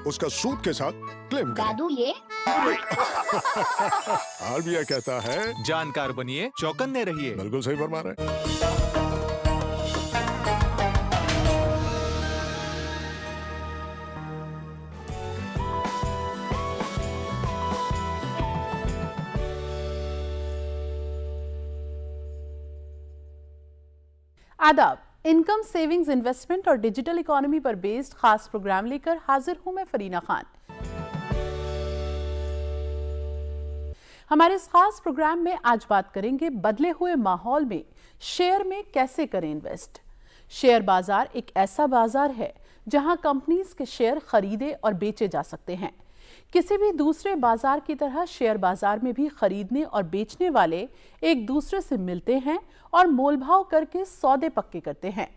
उसका सूद के साथ क्लेम करें। दादू ये आरबीआई कहता है जानकार बनिए, चौकन्ने रहिए। बिल्कुल सही फरमा रहे हैं। आदाब। इनकम सेविंग्स इन्वेस्टमेंट और डिजिटल इकोनॉमी पर बेस्ड खास प्रोग्राम लेकर हाजिर हूं मैं फरीना खान। हमारे इस खास प्रोग्राम में आज बात करेंगे बदले हुए माहौल में शेयर में कैसे करें इन्वेस्ट। शेयर बाजार एक ऐसा बाजार है जहां कंपनीज के शेयर खरीदे और बेचे जा सकते हैं। किसी भी दूसरे बाजार की तरह शेयर बाजार में भी खरीदने और बेचने वाले एक दूसरे से मिलते हैं और मोलभाव करके सौदे पक्के करते हैं।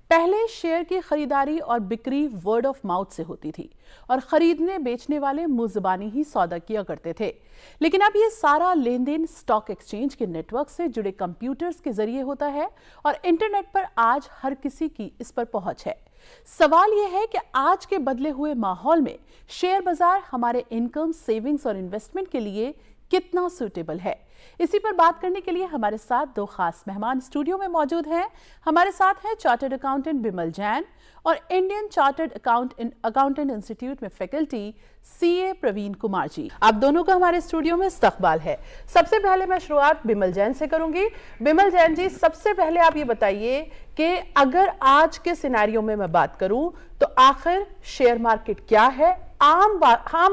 पहले शेयर की खरीदारी और बिक्री वर्ड ऑफ माउथ से होती थी और खरीदने बेचने वाले मुंह जुबानी ही सौदा किया करते थे, लेकिन अब ये सारा लेन देन स्टॉक एक्सचेंज के नेटवर्क से जुड़े कंप्यूटर्स के जरिए होता है और इंटरनेट पर आज हर किसी की इस पर पहुंच है। सवाल यह है कि आज के बदले हुए माहौल में शेयर बाजार हमारे इनकम, सेविंग्स और इन्वेस्टमेंट के लिए कितना सूटेबल है। इसी पर बात करने के लिए हमारे साथ दो खास मेहमान स्टूडियो में मौजूद हैं। हमारे साथ हैं चार्टर्ड अकाउंटेंट बिमल जैन और इंडियन चार्टर्ड अकाउंटेंट इंस्टीट्यूट में फैकल्टी सीए प्रवीण कुमार जी। आप दोनों का हमारे स्टूडियो में इस्तकबाल है। सबसे पहले मैं शुरुआत बिमल जैन से करूंगी। बिमल जैन जी, सबसे पहले आप ये बताइए कि अगर आज के सिनेरियो में मैं बात करूं तो आखिर शेयर मार्केट क्या है। आम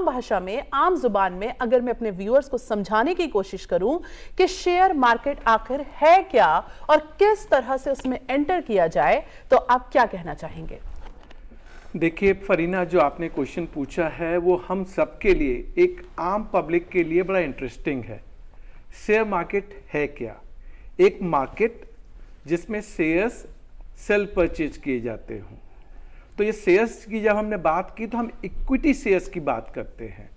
भाषा में, आम जुबान में अगर मैं अपने व्यूअर्स को समझाने की कोशिश करूं कि शेयर मार्केट आखिर है क्या और किस तरह से उसमें एंटर किया जाए, तो आप क्या कहना चाहेंगे? देखिए फरीना, जो आपने क्वेश्चन पूछा है वो हम सबके लिए, एक आम पब्लिक के लिए बड़ा इंटरेस्टिंग है। शेयर मार्केट है क्या? एक मार्केट जिसमें शेयर्स सेल परचेज किए जाते हों। तो ये शेयर्स की जब हमने बात की तो हम इक्विटी शेयर्स की बात करते हैं।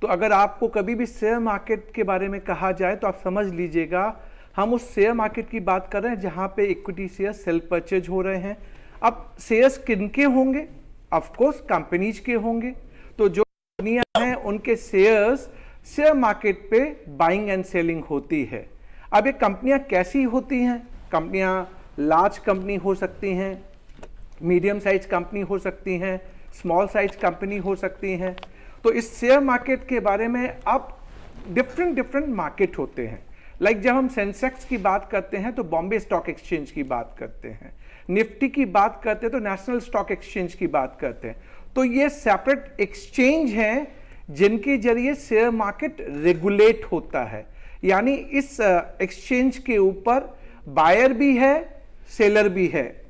तो अगर आपको कभी भी शेयर मार्केट के बारे में कहा जाए तो आप समझ लीजिएगा हम उस शेयर मार्केट की बात कर रहे हैं जहां पे इक्विटी शेयर्स सेल परचेज हो रहे हैं। अब शेयर्स किनके होंगे? ऑफ कोर्स कंपनीज के होंगे। तो जो कंपनियां हैं उनके शेयर्स शेयर मार्केट पे बाइंग एंड सेलिंग होती है। अब ये कंपनियां कैसी होती हैं? कंपनियां लार्ज कंपनी हो सकती हैं, मीडियम साइज कंपनी हो सकती हैं, स्मॉल साइज कंपनी हो सकती हैं। तो इस शेयर मार्केट के बारे में अब डिफरेंट मार्केट होते हैं। लाइक जब हम सेंसेक्स की बात करते हैं तो बॉम्बे स्टॉक एक्सचेंज की बात करते हैं, निफ्टी की बात करते हैं तो नेशनल स्टॉक एक्सचेंज की बात करते हैं। तो ये सेपरेट एक्सचेंज हैं जिनके जरिए शेयर मार्केट रेगुलेट होता है। यानी इस एक्सचेंज के ऊपर बायर भी है, सेलर भी है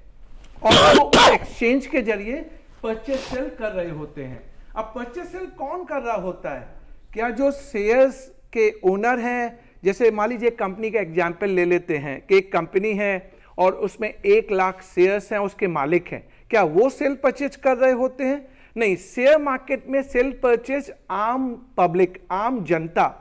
और वो एक्सचेंज के जरिए परचेज सेल कर रहे होते हैं। अब परचेज सेल कौन कर रहा होता है? क्या जो शेयर्स के ओनर हैं, जैसे मान लीजिए कंपनी का एग्जांपल ले लेते हैं कि एक कंपनी है और उसमें 1 लाख शेयर्स हैं, उसके मालिक हैं, क्या वो सेल परचेज कर रहे होते हैं? नहीं। शेयर मार्केट में सेल परचेज आम पब्लिक, आम जनता,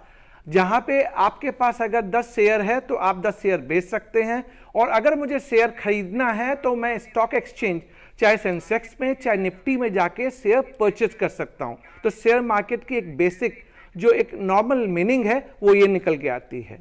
जहां पे आपके पास अगर 10 शेयर है तो आप 10 शेयर बेच सकते हैं, और अगर मुझे शेयर खरीदना है तो मैं स्टॉक एक्सचेंज, चाहे सेंसेक्स में चाहे निफ्टी में जाके शेयर परचेज कर सकता हूं। तो शेयर मार्केट की एक बेसिक, जो एक नॉर्मल मीनिंग है, वो ये निकल के आती है।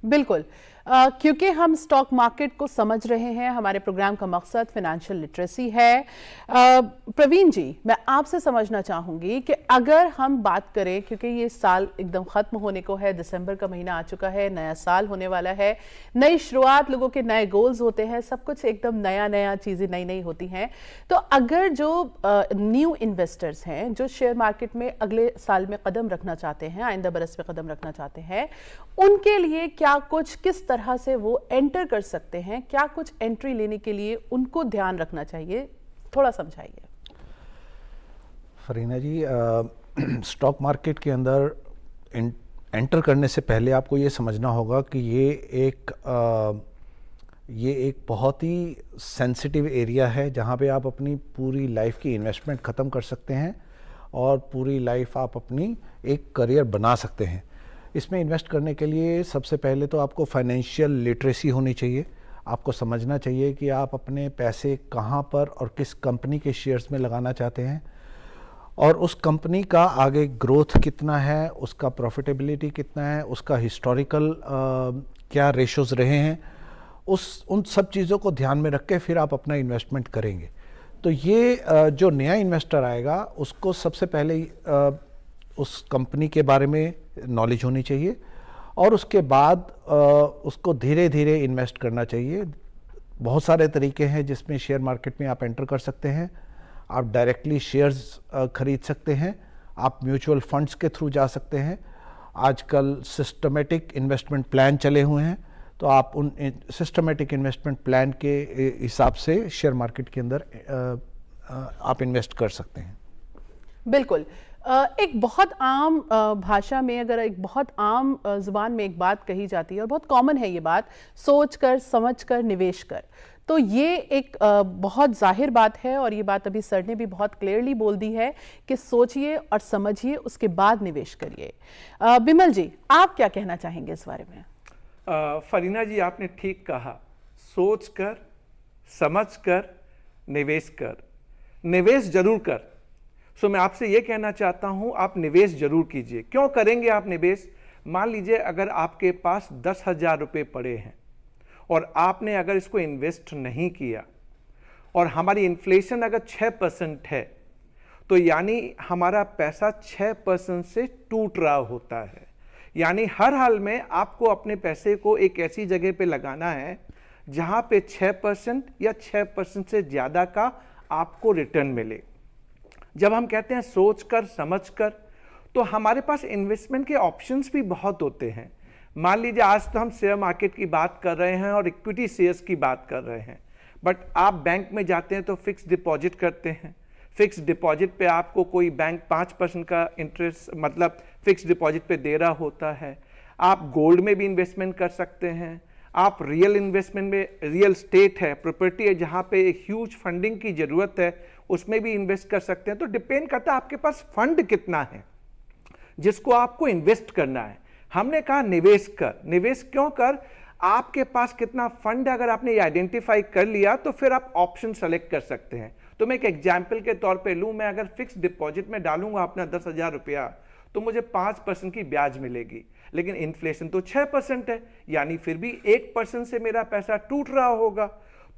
बिल्कुल। क्योंकि हम स्टॉक मार्केट को समझ रहे हैं, हमारे प्रोग्राम का मकसद फाइनेंशियल लिटरेसी है। प्रवीण जी, मैं आपसे समझना चाहूंगी कि अगर हम बात करें, क्योंकि ये साल एकदम खत्म होने को है, दिसंबर का महीना आ चुका है, नया साल होने वाला है, नई शुरुआत, लोगों के नए गोल्स होते हैं, सब कुछ एकदम नया चीजें नई होती हैं। तो अगर जो न्यू इन्वेस्टर्स हैं जो शेयर मार्केट में अगले साल में कदम रखना चाहते हैं, आइंदा बरस में कदम रखना चाहते हैं, उनके लिए क्या कुछ, किस तरह से वो एंटर कर सकते हैं, क्या कुछ एंट्री लेने के लिए उनको ध्यान रखना चाहिए, थोड़ा समझाइए। फरीना जी, स्टॉक मार्केट के अंदर एंटर करने से पहले आपको ये समझना होगा कि ये एक बहुत ही सेंसिटिव एरिया है जहाँ पे आप अपनी पूरी लाइफ की इन्वेस्टमेंट ख़त्म कर सकते हैं और पूरी लाइफ आप अपनी एक करियर बना सकते हैं। इसमें इन्वेस्ट करने के लिए सबसे पहले तो आपको फाइनेंशियल लिटरेसी होनी चाहिए। आपको समझना चाहिए कि आप अपने पैसे कहाँ पर और किस कंपनी के शेयर्स में लगाना चाहते हैं, और उस कंपनी का आगे ग्रोथ कितना है, उसका प्रॉफिटेबिलिटी कितना है, उसका हिस्टोरिकल क्या रेशोज़ रहे हैं, उन सब चीज़ों को ध्यान में रख के फिर आप अपना इन्वेस्टमेंट करेंगे। तो ये जो नया इन्वेस्टर आएगा उसको सबसे पहले उस कंपनी के बारे में नॉलेज होनी चाहिए और उसके बाद उसको धीरे धीरे इन्वेस्ट करना चाहिए। बहुत सारे तरीके हैं जिसमें शेयर मार्केट में आप एंटर कर सकते हैं। आप डायरेक्टली शेयर्स खरीद सकते हैं, आप म्यूचुअल फंड्स के थ्रू जा सकते हैं। आजकल सिस्टमेटिक इन्वेस्टमेंट प्लान चले हुए हैं, तो आप उन सिस्टमेटिक इन्वेस्टमेंट प्लान के हिसाब से शेयर मार्केट के अंदर आप इन्वेस्ट कर सकते हैं। बिल्कुल। एक बहुत आम भाषा में, अगर एक बहुत आम जुबान में एक बात कही जाती है और बहुत कॉमन है ये बात, सोच कर समझ कर निवेश कर, तो ये एक बहुत जाहिर बात है और ये बात अभी सर ने भी बहुत क्लियरली बोल दी है कि सोचिए और समझिए, उसके बाद निवेश करिए। बिमल जी, आप क्या कहना चाहेंगे इस बारे में? फरीना जी, आपने ठीक कहा, सोच कर समझ कर निवेश कर, निवेश जरूर कर। सो मैं आपसे ये कहना चाहता हूं, आप निवेश जरूर कीजिए। क्यों करेंगे आप निवेश? मान लीजिए अगर आपके पास 10,000 रुपये पड़े हैं और आपने अगर इसको इन्वेस्ट नहीं किया और हमारी इन्फ्लेशन अगर 6% है, तो यानी हमारा पैसा 6% से टूट रहा होता है। यानी हर हाल में आपको अपने पैसे को एक ऐसी जगह पे लगाना है जहां पे 6% या 6% से ज़्यादा का आपको रिटर्न मिले। जब हम कहते हैं सोच कर समझ कर, तो हमारे पास इन्वेस्टमेंट के ऑप्शंस भी बहुत होते हैं। मान लीजिए आज तो हम शेयर मार्केट की बात कर रहे हैं और इक्विटी शेयर्स की बात कर रहे हैं, बट आप बैंक में जाते हैं तो फिक्स डिपॉजिट करते हैं। फिक्स डिपॉजिट पे आपको कोई बैंक 5% का इंटरेस्ट मतलब फिक्स डिपॉजिट पे दे रहा होता है। आप गोल्ड में भी इन्वेस्टमेंट कर सकते हैं। आप रियल इन्वेस्टमेंट में, रियल स्टेट है, प्रॉपर्टी है जहाँ पे एक ह्यूज फंडिंग की ज़रूरत है, उसमें भी इन्वेस्ट कर सकते हैं। तो डिपेंड करता है आपके पास फंड कितना है जिसको आपको इन्वेस्ट करना है। हमने कहा निवेश कर। निवेश क्यों कर? आपके पास कितना फंड है, अगर आपने ये आइडेंटिफाई कर लिया तो फिर आप ऑप्शन सेलेक्ट कर सकते हैं। तो मैं एक एग्जाम्पल के तौर पे लूँ, मैं अगर फिक्स डिपॉजिट में डालूंगा अपना 10,000 रुपया, तो मुझे 5% की ब्याज मिलेगी, लेकिन इन्फ्लेशन तो 6% है, यानी फिर भी 1% से मेरा पैसा टूट रहा होगा।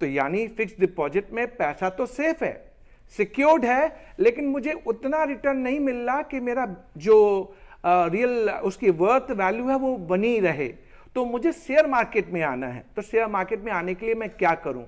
तो यानी फिक्स डिपॉजिट में पैसा तो सेफ है, सिक्योर्ड है, लेकिन मुझे उतना रिटर्न नहीं मिल रहा कि मेरा जो रियल उसकी वर्थ वैल्यू है वो बनी रहे। तो मुझे शेयर मार्केट में आना है। तो शेयर मार्केट में आने के लिए मैं क्या करूं?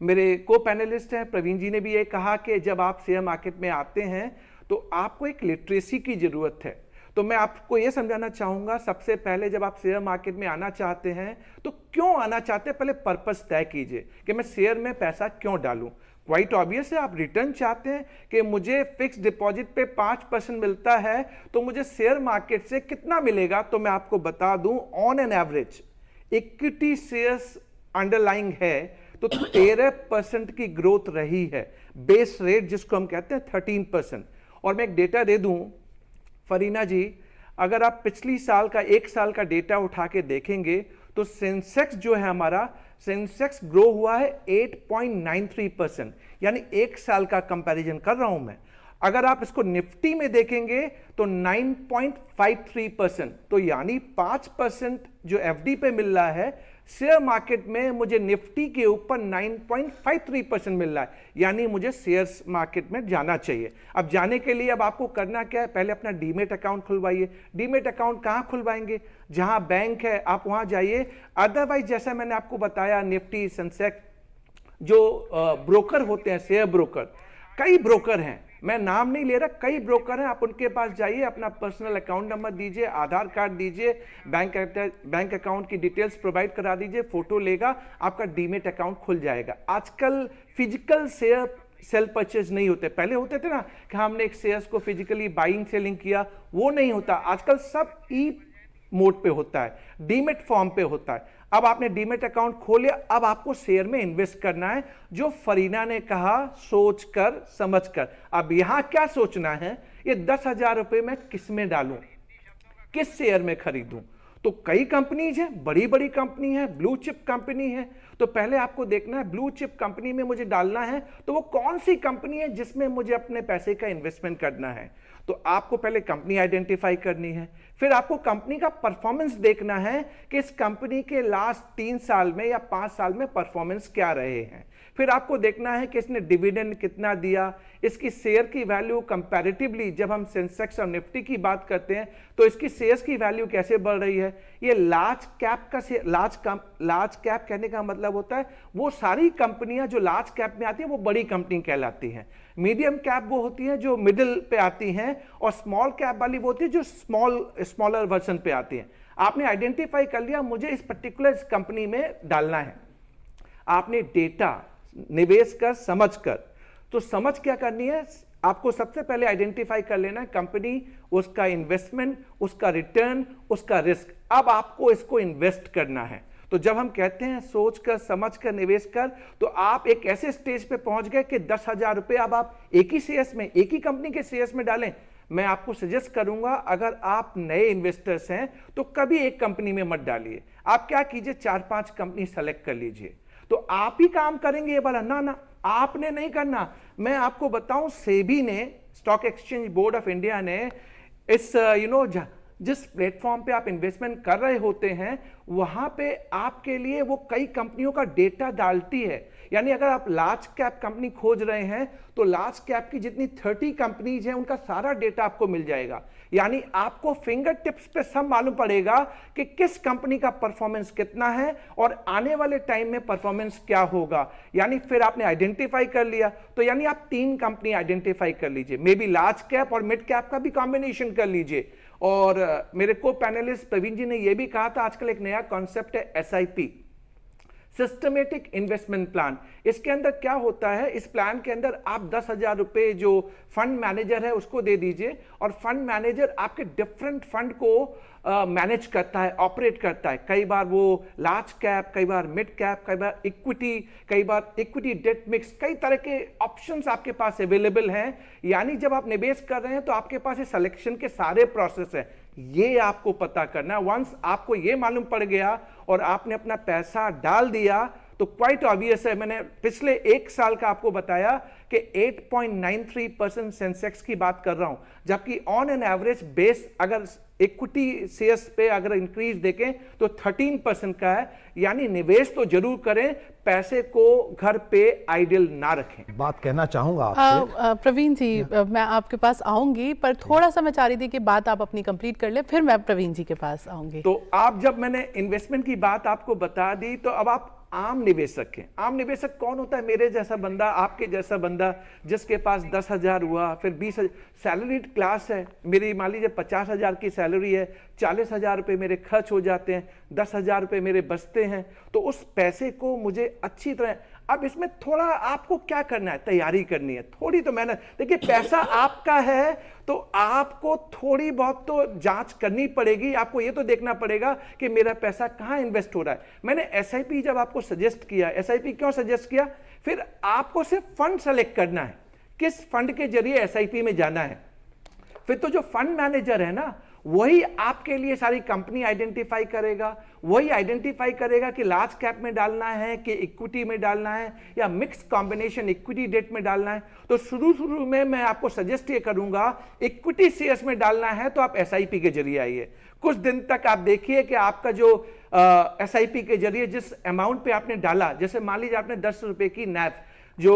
मेरे को पैनलिस्ट हैं प्रवीण जी ने भी ये कहा कि जब आप शेयर मार्केट में आते हैं तो आपको एक लिटरेसी की जरूरत है। तो मैं आपको ये समझाना चाहूंगा, सबसे पहले जब आप शेयर मार्केट में आना चाहते हैं तो क्यों आना चाहते हैं, पहले पर्पस तय कीजिए कि मैं शेयर में पैसा क्यों डालूं। क्वाइट ऑब्वियस है, आप रिटर्न चाहते हैं कि मुझे फिक्स डिपॉजिट पे 5% मिलता है, तो मुझे शेयर मार्केट से कितना मिलेगा। तो मैं आपको बता दूं, on an average equity shares underlying है तो 13% की ग्रोथ रही है। बेस रेट जिसको हम कहते हैं 13%। और मैं एक डेटा दे दूं फरीना जी, अगर आप पिछली साल का 1 साल का डेटा उठा के देखेंगे तो सेंसेक्स जो है हमारा, सेंसेक्स ग्रो हुआ है 8.93%, यानी 1 साल का कंपैरिजन कर रहा हूं मैं। अगर आप इसको निफ्टी में देखेंगे तो 9.53%, तो यानी 5% जो एफडी पे मिल रहा है, शेयर मार्केट में मुझे निफ्टी के ऊपर 9.53% मिल रहा है, यानी मुझे शेयर्स मार्केट में जाना चाहिए। अब जाने के लिए अब आपको करना क्या है, पहले अपना डीमेट अकाउंट खुलवाइए। डीमेट अकाउंट कहाँ खुलवाएंगे? जहां बैंक है आप वहां जाइए। अदरवाइज जैसा मैंने आपको बताया, निफ्टी, सेंसेक्स जो ब्रोकर होते हैं, शेयर ब्रोकर, कई ब्रोकर हैं, मैं नाम नहीं ले रहा, कई ब्रोकर हैं, आप उनके पास जाइए, अपना पर्सनल अकाउंट नंबर दीजिए, आधार कार्ड दीजिए, बैंक अकाउंट की डिटेल्स प्रोवाइड करा दीजिए, फोटो लेगा, आपका डीमेट अकाउंट खुल जाएगा। आजकल फिजिकल शेयर सेल परचेज नहीं होते, पहले होते थे ना कि हमने एक शेयर्स को फिजिकली बाइंग सेलिंग किया, वो नहीं होता। आजकल सब ई मोड पे होता है, डीमेट फॉर्म पे होता है। अब आपने डीमेट अकाउंट खोले, अब आपको शेयर में इन्वेस्ट करना है, जो फरीना ने कहा, सोच कर समझ कर। अब यहां क्या सोचना है, ये 10,000 रुपए मैं किस में डालूं, किस शेयर में खरीदूं। तो कई कंपनीज हैं, बड़ी बड़ी कंपनी है, ब्लू चिप कंपनी है। तो पहले आपको देखना है ब्लू चिप कंपनी में मुझे डालना है तो वो कौन सी कंपनी है जिसमें मुझे अपने पैसे का इन्वेस्टमेंट करना है। तो आपको पहले कंपनी आइडेंटिफाई करनी है, फिर आपको कंपनी का परफॉर्मेंस देखना है कि इस कंपनी के लास्ट 3 साल में या 5 साल में परफॉर्मेंस क्या रहे हैं। फिर आपको देखना है कि इसने डिविडेंड कितना दिया, इसकी शेयर की वैल्यू कंपैरेटिवली, जब हम सेंसेक्स और निफ्टी की बात करते हैं तो इसकी शेयर्स की वैल्यू कैसे बढ़ रही है। ये लार्ज कैप कहने का मतलब होता है वो सारी कंपनियां जो लार्ज कैप में आती हैं वो बड़ी कंपनी कहलाती हैं। मीडियम कैप वो होती है जो मिडिल पे आती हैं, और स्मॉल कैप वाली वो होती है जो स्मॉलर वर्जन पे आती हैं। आपने आइडेंटिफाई कर लिया मुझे इस पर्टिकुलर कंपनी में डालना है। आपने डेटा निवेश कर समझ कर, तो समझ क्या करनी है, आपको सबसे पहले आइडेंटिफाई कर लेना है कंपनी, उसका इन्वेस्टमेंट, उसका रिटर्न, उसका रिस्क। अब आपको इसको इन्वेस्ट करना है। तो जब हम कहते हैं सोच कर समझ कर निवेश कर, तो आप एक ऐसे स्टेज पे पहुंच गए कि 10,000 रुपए अब आप एक ही शेयर्स में, एक ही कंपनी के शेयर्स में डालें। मैं आपको सजेस्ट करूंगा अगर आप नए इन्वेस्टर्स हैं तो कभी एक कंपनी में मत डालिए। आप क्या कीजिए, 4-5 कंपनी सेलेक्ट कर लीजिए। तो आप ही काम करेंगे ये वाला, ना आपने नहीं करना। मैं आपको बताऊं, सेबी ने, stock exchange board of India ने इस जिस प्लेटफॉर्म पे आप इन्वेस्टमेंट कर रहे होते हैं वहां पे आपके लिए वो कई कंपनियों का डेटा डालती है। यानी अगर आप लार्ज कैप कंपनी खोज रहे हैं तो लार्ज कैप की जितनी 30 कंपनीज हैं उनका सारा डेटा आपको मिल जाएगा। यानी आपको फिंगर टिप्स पे सब मालूम पड़ेगा कि किस कंपनी का परफॉर्मेंस कितना है और आने वाले टाइम में परफॉर्मेंस क्या होगा। यानी फिर आपने आइडेंटिफाई कर लिया, तो यानी आप 3 कंपनी आइडेंटिफाई कर लीजिए, मे बी लार्ज कैप और मिड कैप का भी कॉम्बिनेशन कर लीजिए। और मेरे को पैनलिस्ट प्रवीण जी ने यह भी कहा था आजकल एक नया कॉन्सेप्ट है SIP, सिस्टमेटिक इन्वेस्टमेंट प्लान। इसके अंदर क्या होता है, इस प्लान के अंदर आप 10,000 रुपए जो फंड मैनेजर है उसको दे दीजिए, और फंड मैनेजर आपके डिफरेंट फंड को मैनेज करता है, ऑपरेट करता है। कई बार वो लार्ज कैप, कई बार मिड कैप, कई बार इक्विटी, कई बार इक्विटी डेट मिक्स, कई तरह के ऑप्शंस आपके पास अवेलेबल हैं। यानी जब आप निवेश कर रहे हैं तो आपके पास ये सिलेक्शन के सारे प्रोसेस है, ये आपको पता करना है। वंस आपको ये मालूम पड़ गया और आपने अपना पैसा डाल दिया तो क्वाइट ऑब्वियस है, मैंने पिछले 1 साल का आपको बताया कि 8.93% सेंसेक्स की बात कर रहा हूं, जबकि ऑन एन एवरेज बेस अगर इक्विटी शेयर्स पे अगर इंक्रीज देखें तो 13% का है। यानी निवेश तो जरूर करें, पैसे को घर पे आइडल ना रखें। बात कहना चाहूंगा आपसे प्रवीण जी, मैं आपके पास आऊंगी, पर थोड़ा सा मैं चाह रही थी कि बात आप अपनी कंप्लीट कर ले, फिर मैं प्रवीण जी के पास आऊंगी। तो आप, जब मैंने इन्वेस्टमेंट की बात आपको बता दी, तो अब आप आम निवेशक हैं। आम निवेशक कौन होता है? मेरे जैसा बंदा, आपके जैसा बंदा, जिसके पास 10,000 हुआ, फिर 20,000, सैलरीड क्लास है। मेरी मान लीजिए 50,000 की सैलरी है, 40,000 रुपये मेरे खर्च हो जाते हैं, 10,000 रुपये मेरे बचते हैं। तो उस पैसे को मुझे अच्छी तरह, अब इसमें थोड़ा आपको क्या करना है, तैयारी करनी है, थोड़ी तो मेहनत। देखिए पैसा आपका है तो आपको थोड़ी बहुत तो जांच करनी पड़ेगी। आपको ये तो देखना पड़ेगा कि मेरा पैसा कहां इन्वेस्ट हो रहा है। मैंने SIP जब आपको सजेस्ट किया, SIP क्यों सजेस्ट किया, फिर आपको सिर्फ फंड सेलेक्ट करना है, किस फंड के जरिए SIP में जाना है। फिर तो जो फंड मैनेजर है ना, वही आपके लिए सारी कंपनी आइडेंटिफाई करेगा, वही आइडेंटिफाई करेगा कि लार्ज कैप में डालना है कि इक्विटी में डालना है या मिक्स कॉम्बिनेशन इक्विटी डेट में डालना है। तो शुरू में मैं आपको सजेस्ट ये करूंगा, इक्विटी शेयर्स में डालना है तो आप SIP के जरिए आइए। कुछ दिन तक आप देखिए कि आपका जो SIP के जरिए जिस अमाउंट पे आपने डाला, जैसे मान लीजिए आपने 10 रुपए की NAV जो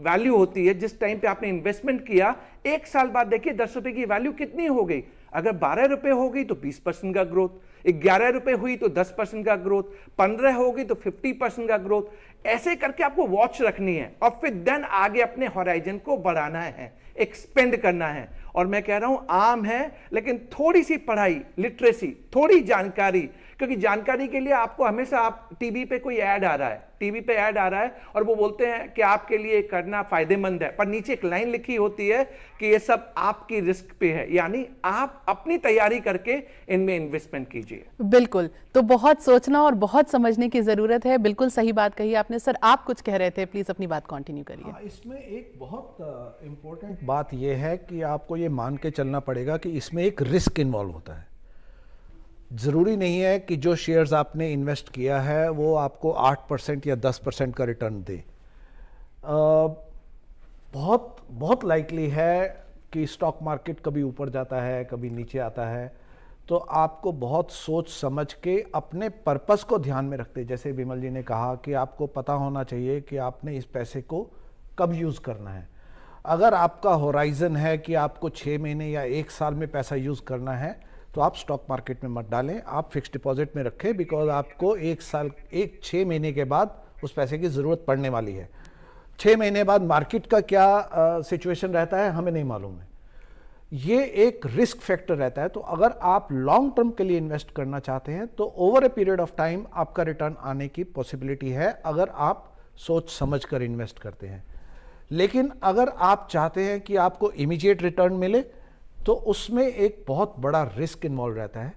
वैल्यू होती है जिस टाइम पे आपने इन्वेस्टमेंट किया, 1 साल बाद देखिए 10 रुपए की वैल्यू कितनी हो गई। अगर 12 रुपए हो गई तो 20% का ग्रोथ, 11 रुपए हुई तो 10% का ग्रोथ, 15 होगी तो 50% का ग्रोथ। ऐसे करके आपको वॉच रखनी है और फिर देन आगे अपने होराइजन को बढ़ाना है, एक्सपेंड करना है। और मैं कह रहा हूं आम है, लेकिन थोड़ी सी पढ़ाई, लिटरेसी, थोड़ी जानकारी, क्योंकि जानकारी के लिए आपको हमेशा, आप टीवी पे कोई ऐड आ रहा है, टीवी पे ऐड आ रहा है और वो बोलते हैं कि आपके लिए करना फायदेमंद है, पर नीचे एक लाइन लिखी होती है कि ये सब आपकी रिस्क पे है। यानी आप अपनी तैयारी करके इनमें इन्वेस्टमेंट कीजिए। बिल्कुल, तो बहुत सोचना और बहुत समझने की जरूरत है। बिल्कुल सही बात कही आपने। सर, आप कुछ कह रहे थे, प्लीज अपनी बात कंटिन्यू करिए। इसमें एक बहुत इंपॉर्टेंट बात यह है कि आपको ये मान के चलना पड़ेगा कि इसमें एक रिस्क इन्वॉल्व होता है। ज़रूरी नहीं है कि जो शेयर्स आपने इन्वेस्ट किया है वो आपको 8% या 10% का रिटर्न दे। बहुत बहुत लाइकली है कि स्टॉक मार्केट कभी ऊपर जाता है, कभी नीचे आता है, तो आपको बहुत सोच समझ के अपने पर्पस को ध्यान में रखते, जैसे विमल जी ने कहा कि आपको पता होना चाहिए कि आपने इस पैसे को कब यूज़ करना है। अगर आपका होराइजन है कि आपको 6 महीने या 1 साल में पैसा यूज़ करना है, तो आप स्टॉक मार्केट में मत डालें, आप फिक्स्ड डिपॉजिट में रखें, बिकॉज आपको 6 महीने के बाद उस पैसे की ज़रूरत पड़ने वाली है। 6 महीने बाद मार्केट का क्या सिचुएशन रहता है हमें नहीं मालूम है, ये एक रिस्क फैक्टर रहता है। तो अगर आप लॉन्ग टर्म के लिए इन्वेस्ट करना चाहते हैं तो over a period of time आपका रिटर्न आने की पॉसिबिलिटी है, अगर आप सोच समझ कर इन्वेस्ट करते हैं। लेकिन अगर आप चाहते हैं कि आपको इमीडिएट रिटर्न मिले, तो उसमें एक बहुत बड़ा रिस्क इन्वॉल्व रहता है,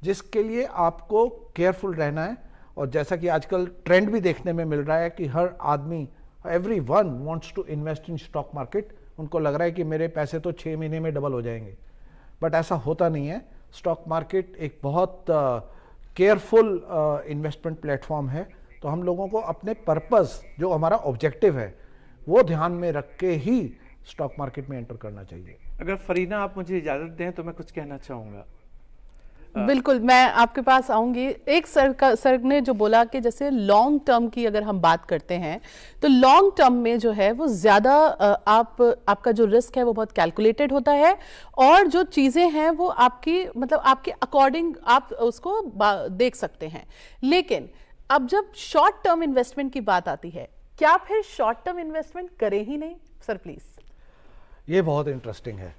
जिसके लिए आपको केयरफुल रहना है। और जैसा कि आजकल ट्रेंड भी देखने में मिल रहा है कि हर आदमी, everyone wants to invest in stock market, उनको लग रहा है कि मेरे पैसे तो 6 महीने में डबल हो जाएंगे, बट ऐसा होता नहीं है। स्टॉक मार्केट एक बहुत केयरफुल इन्वेस्टमेंट प्लेटफॉर्म है, तो हम लोगों को अपने पर्पस, जो हमारा ऑब्जेक्टिव है, वो ध्यान में रख के ही स्टॉक मार्केट में एंटर करना चाहिए। अगर फरीना आप मुझे इजाज़त दें तो मैं कुछ कहना चाहूँगा। बिल्कुल, मैं आपके पास आऊंगी। एक सर ने जो बोला कि जैसे लॉन्ग टर्म की अगर हम बात करते हैं, तो लॉन्ग टर्म में जो है वो ज़्यादा आपका जो रिस्क है वो बहुत कैलकुलेटेड होता है, और जो चीज़ें हैं वो आपकी मतलब आपके अकॉर्डिंग आप उसको देख सकते हैं। लेकिन अब जब शॉर्ट टर्म इन्वेस्टमेंट की बात आती है, क्या फिर शॉर्ट टर्म इन्वेस्टमेंट करें ही नहीं? Sir please. ये बहुत इंटरेस्टिंग है।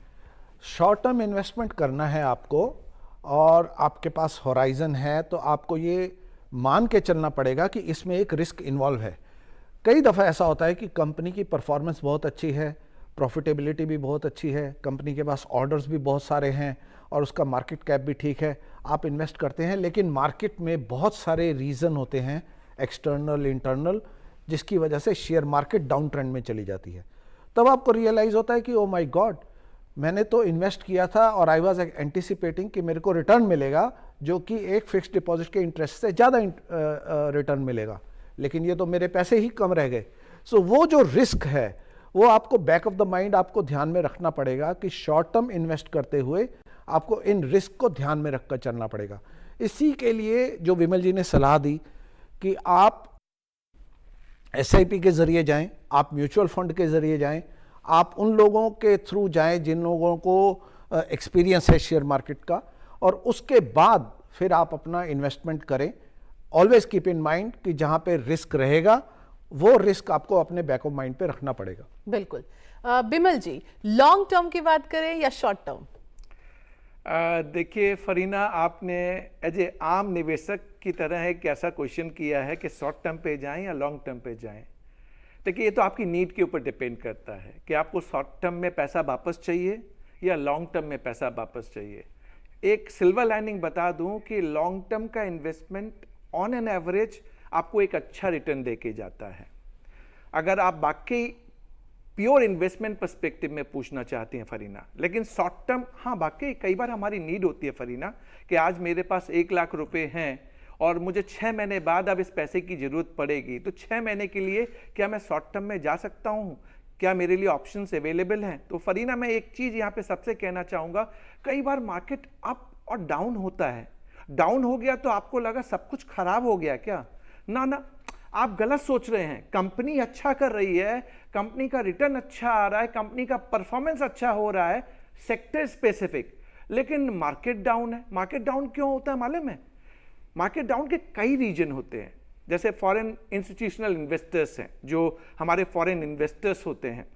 शॉर्ट टर्म इन्वेस्टमेंट करना है आपको, और आपके पास होराइजन है, तो आपको ये मान के चलना पड़ेगा कि इसमें एक रिस्क इन्वॉल्व है। कई दफ़ा ऐसा होता है कि कंपनी की परफॉर्मेंस बहुत अच्छी है, प्रॉफिटेबिलिटी भी बहुत अच्छी है, कंपनी के पास ऑर्डर्स भी बहुत सारे हैं और उसका मार्केट कैप भी ठीक है, आप इन्वेस्ट करते हैं, लेकिन मार्केट में बहुत सारे रीज़न होते हैं, एक्सटर्नल इंटरनल, जिसकी वजह से शेयर मार्केट डाउन ट्रेंड में चली जाती है। तब आपको रियलाइज़ होता है कि ओ माय गॉड, मैंने तो इन्वेस्ट किया था और आई वाज एंटिसिपेटिंग कि मेरे को रिटर्न मिलेगा, जो कि एक फिक्स्ड डिपॉजिट के इंटरेस्ट से ज़्यादा रिटर्न मिलेगा, लेकिन ये तो मेरे पैसे ही कम रह गए। सो वो जो रिस्क है वो आपको बैक ऑफ द माइंड आपको ध्यान में रखना पड़ेगा कि शॉर्ट टर्म इन्वेस्ट करते हुए आपको इन रिस्क को ध्यान में रखकर चलना पड़ेगा। इसी के लिए जो विमल जी ने सलाह दी कि आप SIP के ज़रिए जाएं, आप म्यूचुअल फंड के ज़रिए जाएं, आप उन लोगों के थ्रू जाएं जिन लोगों को एक्सपीरियंस है शेयर मार्केट का, और उसके बाद फिर आप अपना इन्वेस्टमेंट करें। ऑलवेज कीप इन माइंड कि जहां पे रिस्क रहेगा वो रिस्क आपको अपने बैक ऑफ माइंड पे रखना पड़ेगा। बिल्कुल। बिमल जी, लॉन्ग टर्म की बात करें या शॉर्ट टर्म? देखिए फरीना, आपने एज ए आम निवेशक की तरह एक ऐसा क्वेश्चन किया है कि शॉर्ट टर्म पे जाएं या लॉन्ग टर्म पे जाएं। देखिए, ये तो आपकी नीड के ऊपर डिपेंड करता है कि आपको शॉर्ट टर्म में पैसा वापस चाहिए या लॉन्ग टर्म में पैसा वापस चाहिए। एक सिल्वर लाइनिंग बता दूं कि लॉन्ग टर्म का इन्वेस्टमेंट ऑन एन एवरेज आपको एक अच्छा रिटर्न दे के जाता है। अगर आप बाकी प्योर इन्वेस्टमेंट पर्सपेक्टिव में पूछना चाहती हैं फरीना, लेकिन शॉर्ट टर्म, हाँ वाकई कई बार हमारी नीड होती है फरीना कि आज मेरे पास 1 लाख रुपए हैं और मुझे 6 महीने बाद अब इस पैसे की ज़रूरत पड़ेगी, तो 6 महीने के लिए क्या मैं शॉर्ट टर्म में जा सकता हूँ? क्या मेरे लिए ऑप्शंस अवेलेबल हैं? तो फरीना, मैं एक चीज़ यहाँ पे सबसे कहना चाहूँगा, कई बार मार्केट अप और डाउन होता है। डाउन हो गया तो आपको लगा सब कुछ खराब हो गया क्या? ना, आप गलत सोच रहे हैं। कंपनी अच्छा कर रही है, कंपनी का रिटर्न अच्छा आ रहा है, कंपनी का परफॉर्मेंस अच्छा हो रहा है, सेक्टर स्पेसिफिक, लेकिन मार्केट डाउन है। मार्केट डाउन क्यों होता है मालूम है? मार्केट डाउन के कई रीजन होते हैं। जैसे फॉरेन इंस्टीट्यूशनल इन्वेस्टर्स हैं, जो हमारे फॉरेन इन्वेस्टर्स होते हैं,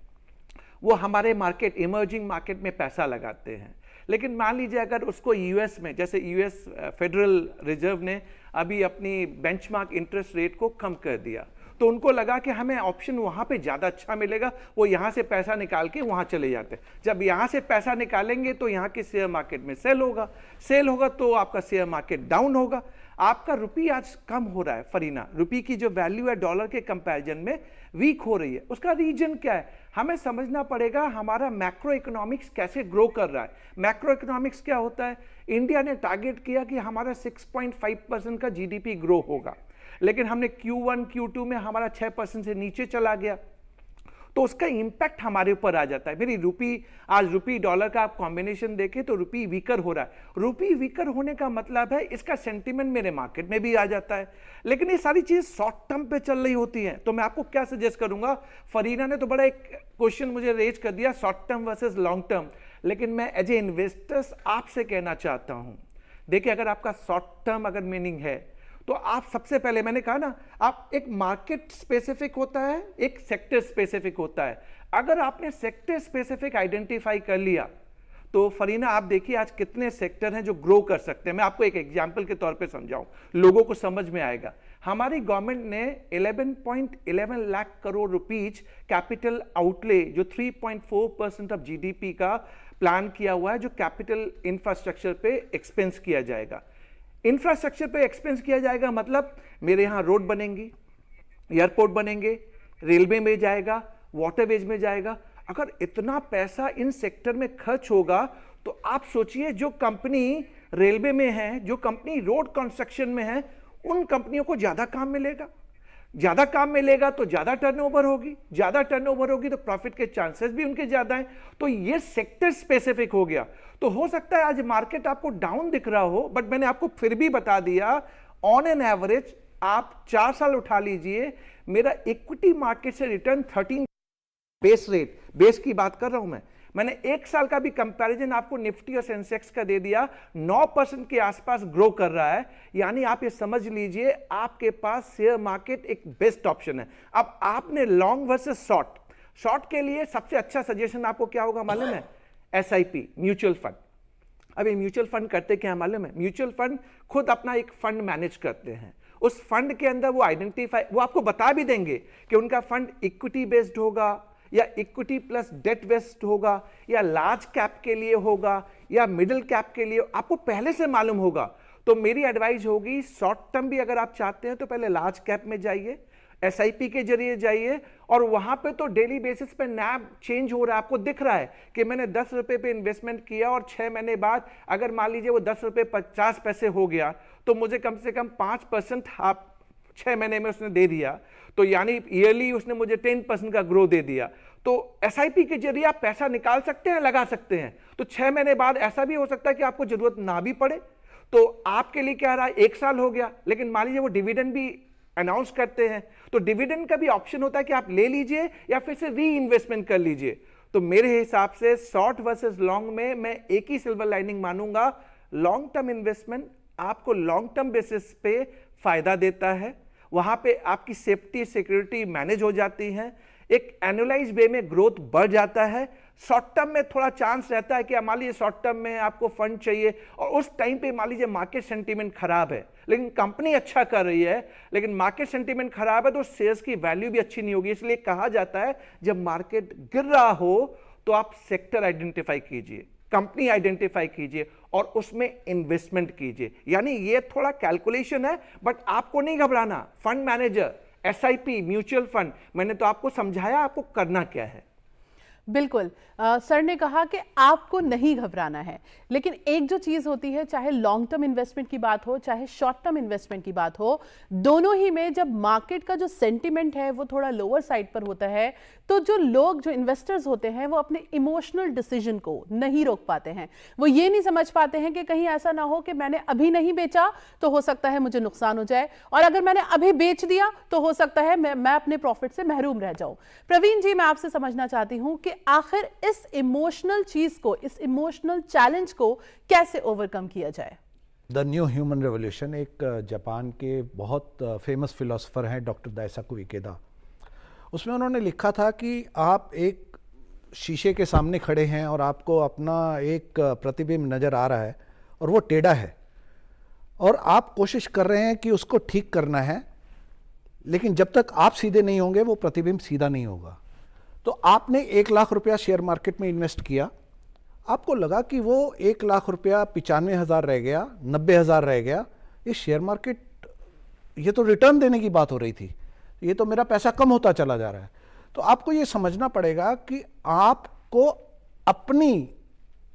वो हमारे मार्केट, इमर्जिंग मार्केट में पैसा लगाते हैं। लेकिन मान लीजिए अगर उसको यूएस में, जैसे यूएस फेडरल रिजर्व ने अभी अपनी बेंचमार्क इंटरेस्ट रेट को कम कर दिया, तो उनको लगा कि हमें ऑप्शन वहाँ पे ज़्यादा अच्छा मिलेगा, वो यहाँ से पैसा निकाल के वहाँ चले जाते हैं। जब यहाँ से पैसा निकालेंगे तो यहाँ के शेयर मार्केट में सेल होगा तो आपका शेयर मार्केट डाउन होगा। आपका रुपी आज कम हो रहा है फरीना, रुपी की जो वैल्यू है डॉलर के कंपैरिजन में वीक हो रही है, उसका रीजन क्या है? हमें समझना पड़ेगा हमारा मैक्रो इकोनॉमिक्स कैसे ग्रो कर रहा है। मैक्रो इकोनॉमिक्स क्या होता है? इंडिया ने टारगेट किया कि हमारा 6.5% का जीडीपी ग्रो होगा, लेकिन हमने Q1 Q2 में हमारा 6% से नीचे चला गया, तो उसका इंपैक्ट हमारे ऊपर आ जाता है। मेरी रुपी, आज रुपी डॉलर का आप कॉम्बिनेशन देखें तो रुपी वीकर हो रहा है। रुपी वीकर होने का मतलब है इसका सेंटीमेंट मेरे मार्केट में भी आ जाता है, लेकिन ये सारी चीज शॉर्ट टर्म पे चल रही होती है। तो मैं आपको क्या सजेस्ट करूंगा, फरीना ने तो बड़ा एक क्वेश्चन मुझे रेज कर दिया, short term versus long term, लेकिन मैं एज ए इन्वेस्टर्स आपसे कहना चाहता हूं, देखिए अगर आपका शॉर्ट टर्म अगर मीनिंग है तो आप सबसे पहले, मैंने कहा ना, आप एक मार्केट स्पेसिफिक होता है, एक सेक्टर स्पेसिफिक होता है। अगर आपने सेक्टर स्पेसिफिक आइडेंटिफाई कर लिया तो फरीना आप देखिए आज कितने सेक्टर हैं जो ग्रो कर सकते हैं। मैं आपको एक एग्जांपल के तौर पे समझाऊं, लोगों को समझ में आएगा। हमारी गवर्नमेंट ने 11.11 lakh crore rupees capital outlay, जो 3.4% ऑफ जीडीपी का प्लान किया हुआ है, जो कैपिटल इंफ्रास्ट्रक्चर पे एक्सपेंस किया जाएगा। इंफ्रास्ट्रक्चर पे एक्सपेंस किया जाएगा मतलब मेरे यहां रोड बनेंगी, एयरपोर्ट बनेंगे, रेलवे में जाएगा, वाटरवेज में जाएगा। अगर इतना पैसा इन सेक्टर में खर्च होगा तो आप सोचिए जो कंपनी रेलवे में है, जो कंपनी रोड कंस्ट्रक्शन में है, उन कंपनियों को ज्यादा काम मिलेगा। ज्यादा काम मिलेगा तो ज्यादा टर्नओवर होगी, ज्यादा टर्नओवर होगी तो प्रॉफिट के चांसेस भी उनके ज्यादा हैं। तो ये सेक्टर स्पेसिफिक हो गया। तो हो सकता है आज मार्केट आपको डाउन दिख रहा हो, बट मैंने आपको फिर भी बता दिया, ऑन एन एवरेज आप 4 साल उठा लीजिए, मेरा इक्विटी मार्केट से रिटर्न 13 बेस रेट, बेस की बात कर रहा हूं मैंने 1 साल का भी कंपैरिजन आपको निफ्टी और सेंसेक्स का दे दिया, 9% के आसपास ग्रो कर रहा है। यानी आप ये समझ लीजिए आपके पास शेयर मार्केट एक बेस्ट ऑप्शन है। अब आपने लॉन्ग वर्सेस शॉर्ट, शॉर्ट के लिए सबसे अच्छा सजेशन आपको क्या होगा मालूम है? SIP, mutual fund. अब ये म्यूचुअल फंड करते क्या मालूम है? म्यूचुअल फंड खुद अपना एक फंड मैनेज करते हैं। उस फंड के अंदर वो आइडेंटिफाई, वो आपको बता भी देंगे कि उनका फंड इक्विटी बेस्ड होगा या इक्विटी प्लस डेट बेस्ड होगा, या लार्ज कैप के लिए होगा या मिडिल कैप के लिए, आपको पहले से मालूम होगा। तो मेरी एडवाइस होगी, शॉर्ट टर्म भी अगर आप चाहते हैं तो पहले लार्ज कैप में जाइए, SIP के जरिए जाइए, और वहां पे तो डेली बेसिस पे नैब चेंज हो रहा है। आपको दिख रहा है कि मैंने 10 रुपए पे इन्वेस्टमेंट किया और 6 महीने बाद अगर मान लीजिए वो 10 रुपए 50 पैसे हो गया, तो मुझे कम से कम 5% आप 6 महीने में उसने दे दिया, तो यानी ईयरली उसने मुझे 10% का ग्रो दे दिया। तो SIP के जरिए आप पैसा निकाल सकते हैं, लगा सकते हैं। तो 6 महीने बाद ऐसा भी हो सकता है कि आपको जरूरत ना भी पड़े। तो आपके लिए क्या रहा, 1 साल हो गया, लेकिन मान लीजिए वो डिविडेंड भी अनाउंस करते हैं, तो डिविडेंड का भी ऑप्शन होता है कि आप ले लीजिए या फिर से री इन्वेस्टमेंट कर लीजिए। तो मेरे हिसाब से शॉर्ट वर्सेस लॉन्ग में मैं एक ही सिल्वर लाइनिंग मानूंगा, लॉन्ग टर्म इन्वेस्टमेंट आपको लॉन्ग टर्म बेसिस पे फायदा देता है, वहां पे आपकी सेफ्टी सिक्योरिटी मैनेज हो जाती है, एक एनुअलाइज वे में ग्रोथ बढ़ जाता है। शॉर्ट टर्म में थोड़ा चांस रहता है कि मान लीजिए शॉर्ट टर्म में आपको फंड चाहिए और उस टाइम पे मान लीजिए मार्केट सेंटीमेंट खराब है, लेकिन कंपनी अच्छा कर रही है, लेकिन मार्केट सेंटीमेंट खराब है तो शेयर्स की वैल्यू भी अच्छी नहीं होगी। इसलिए कहा जाता है जब मार्केट गिर रहा हो तो आप सेक्टर आइडेंटिफाई कीजिए, कंपनी आइडेंटिफाई कीजिए और उसमें इन्वेस्टमेंट कीजिए। यानी ये थोड़ा कैलकुलेशन है, बट आपको नहीं घबराना। Fund manager, SIP, mutual fund, मैंने तो आपको समझाया आपको करना क्या है। बिल्कुल सर ने कहा कि आपको नहीं घबराना है, लेकिन एक जो चीज़ होती है, चाहे लॉन्ग टर्म इन्वेस्टमेंट की बात हो चाहे शॉर्ट टर्म इन्वेस्टमेंट की बात हो, दोनों ही में जब मार्केट का जो सेंटिमेंट है वो थोड़ा लोअर साइड पर होता है, तो जो लोग, जो इन्वेस्टर्स होते हैं, वो अपने इमोशनल डिसीजन को नहीं रोक पाते हैं। वो ये नहीं समझ पाते हैं कि कहीं ऐसा ना हो कि मैंने अभी नहीं बेचा तो हो सकता है मुझे नुकसान हो जाए, और अगर मैंने अभी बेच दिया तो हो सकता है मैं अपने प्रॉफिट से महरूम रह जाऊं। प्रवीण जी, मैं आपसे समझना चाहती हूं कि आखिर इस इमोशनल चीज को, इस इमोशनल चैलेंज को कैसे ओवरकम किया जाए? द न्यू ह्यूमन रेवोल्यूशन, एक जापान के बहुत फेमस फिलोसोफर हैं डॉक्टर दाइसाकु इकेदा, उसमें उन्होंने लिखा था कि आप एक शीशे के सामने खड़े हैं और आपको अपना एक प्रतिबिंब नज़र आ रहा है और वो टेढ़ा है, और आप कोशिश कर रहे हैं कि उसको ठीक करना है, लेकिन जब तक आप सीधे नहीं होंगे वो प्रतिबिंब सीधा नहीं होगा। तो आपने 1 लाख रुपया शेयर मार्केट में इन्वेस्ट किया, आपको लगा कि वो 1 लाख रुपया 95,000 रह गया, 90,000 रह गया, ये शेयर मार्केट, ये तो रिटर्न देने की बात हो रही थी, ये तो मेरा पैसा कम होता चला जा रहा है। तो आपको ये समझना पड़ेगा कि आपको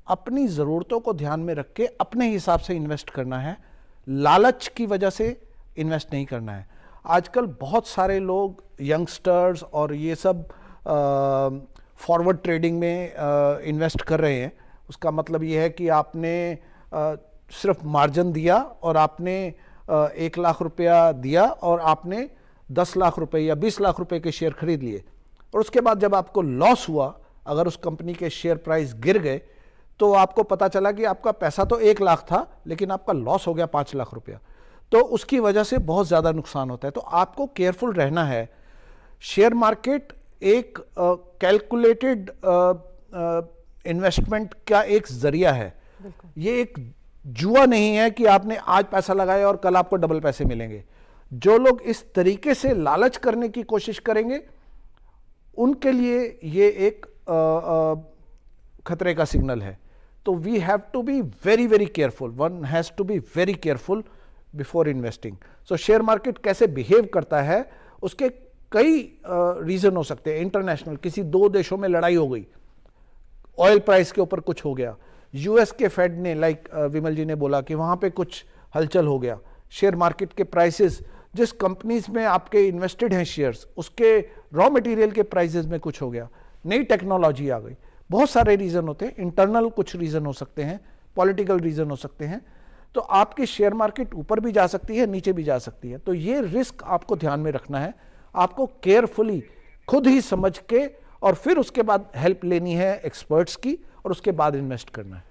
अपनी ज़रूरतों को ध्यान में रख के अपने हिसाब से इन्वेस्ट करना है, लालच की वजह से इन्वेस्ट नहीं करना है। आजकल बहुत सारे लोग यंगस्टर्स और ये सब फॉरवर्ड ट्रेडिंग में इन्वेस्ट कर रहे हैं। उसका मतलब ये है कि आपने सिर्फ मार्जिन दिया और आपने 1 लाख रुपया दिया और आपने 10 लाख रुपए या 20 लाख रुपए के शेयर खरीद लिए, और उसके बाद जब आपको लॉस हुआ, अगर उस कंपनी के शेयर प्राइस गिर गए, तो आपको पता चला कि आपका पैसा तो 1 लाख था लेकिन आपका लॉस हो गया 5 लाख रुपया, तो उसकी वजह से बहुत ज़्यादा नुकसान होता है। तो आपको केयरफुल रहना है। शेयर मार्केट एक कैलकुलेटेड इन्वेस्टमेंट का एक जरिया है, ये एक जुआ नहीं है कि आपने आज पैसा लगाया और कल आपको डबल पैसे मिलेंगे। जो लोग इस तरीके से लालच करने की कोशिश करेंगे उनके लिए ये एक खतरे का सिग्नल है। तो we have to be very very careful, one has to be very careful before investing. So share market कैसे बिहेव करता है, उसके कई रीजन हो सकते हैं। इंटरनेशनल, किसी 2 देशों में लड़ाई हो गई, ऑयल प्राइस के ऊपर कुछ हो गया, यूएस के फेड ने, लाइक विमल जी ने बोला कि वहां पे कुछ हलचल हो गया, शेयर मार्केट के प्राइसेस, जिस कंपनीज में आपके इन्वेस्टेड हैं शेयर्स, उसके रॉ मटेरियल के प्राइसेस में कुछ हो गया, नई टेक्नोलॉजी आ गई। बहुत सारे रीजन होते हैं, इंटरनल कुछ रीजन हो सकते हैं, पॉलिटिकल रीजन हो सकते हैं। तो आपकी शेयर मार्केट ऊपर भी जा सकती है, नीचे भी जा सकती है। तो ये रिस्क आपको ध्यान में रखना है, आपको केयरफुली खुद ही समझ के और फिर उसके बाद हेल्प लेनी है एक्सपर्ट्स की, और उसके बाद इन्वेस्ट करना है।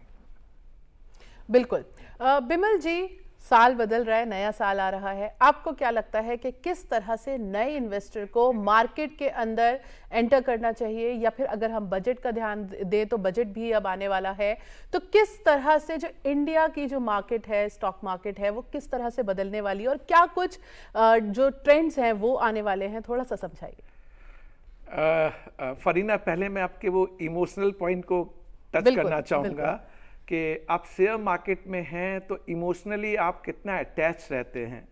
बिल्कुल। बिमल जी, साल बदल रहा है, नया साल आ रहा है, आपको क्या लगता है कि किस तरह से नए इन्वेस्टर को मार्केट के अंदर एंटर करना चाहिए, या फिर अगर हम बजट का ध्यान दें तो बजट भी अब आने वाला है, तो किस तरह से जो इंडिया की जो मार्केट है, स्टॉक मार्केट है, वो किस तरह से बदलने वाली है, और क्या कुछ जो ट्रेंड्स हैं वो आने वाले हैं, थोड़ा सा समझाइए। फरीना, पहले मैं आपके वो इमोशनल पॉइंट को टच करना चाहूँगा कि आप शेयर मार्केट में हैं तो इमोशनली आप कितना अटैच रहते हैं।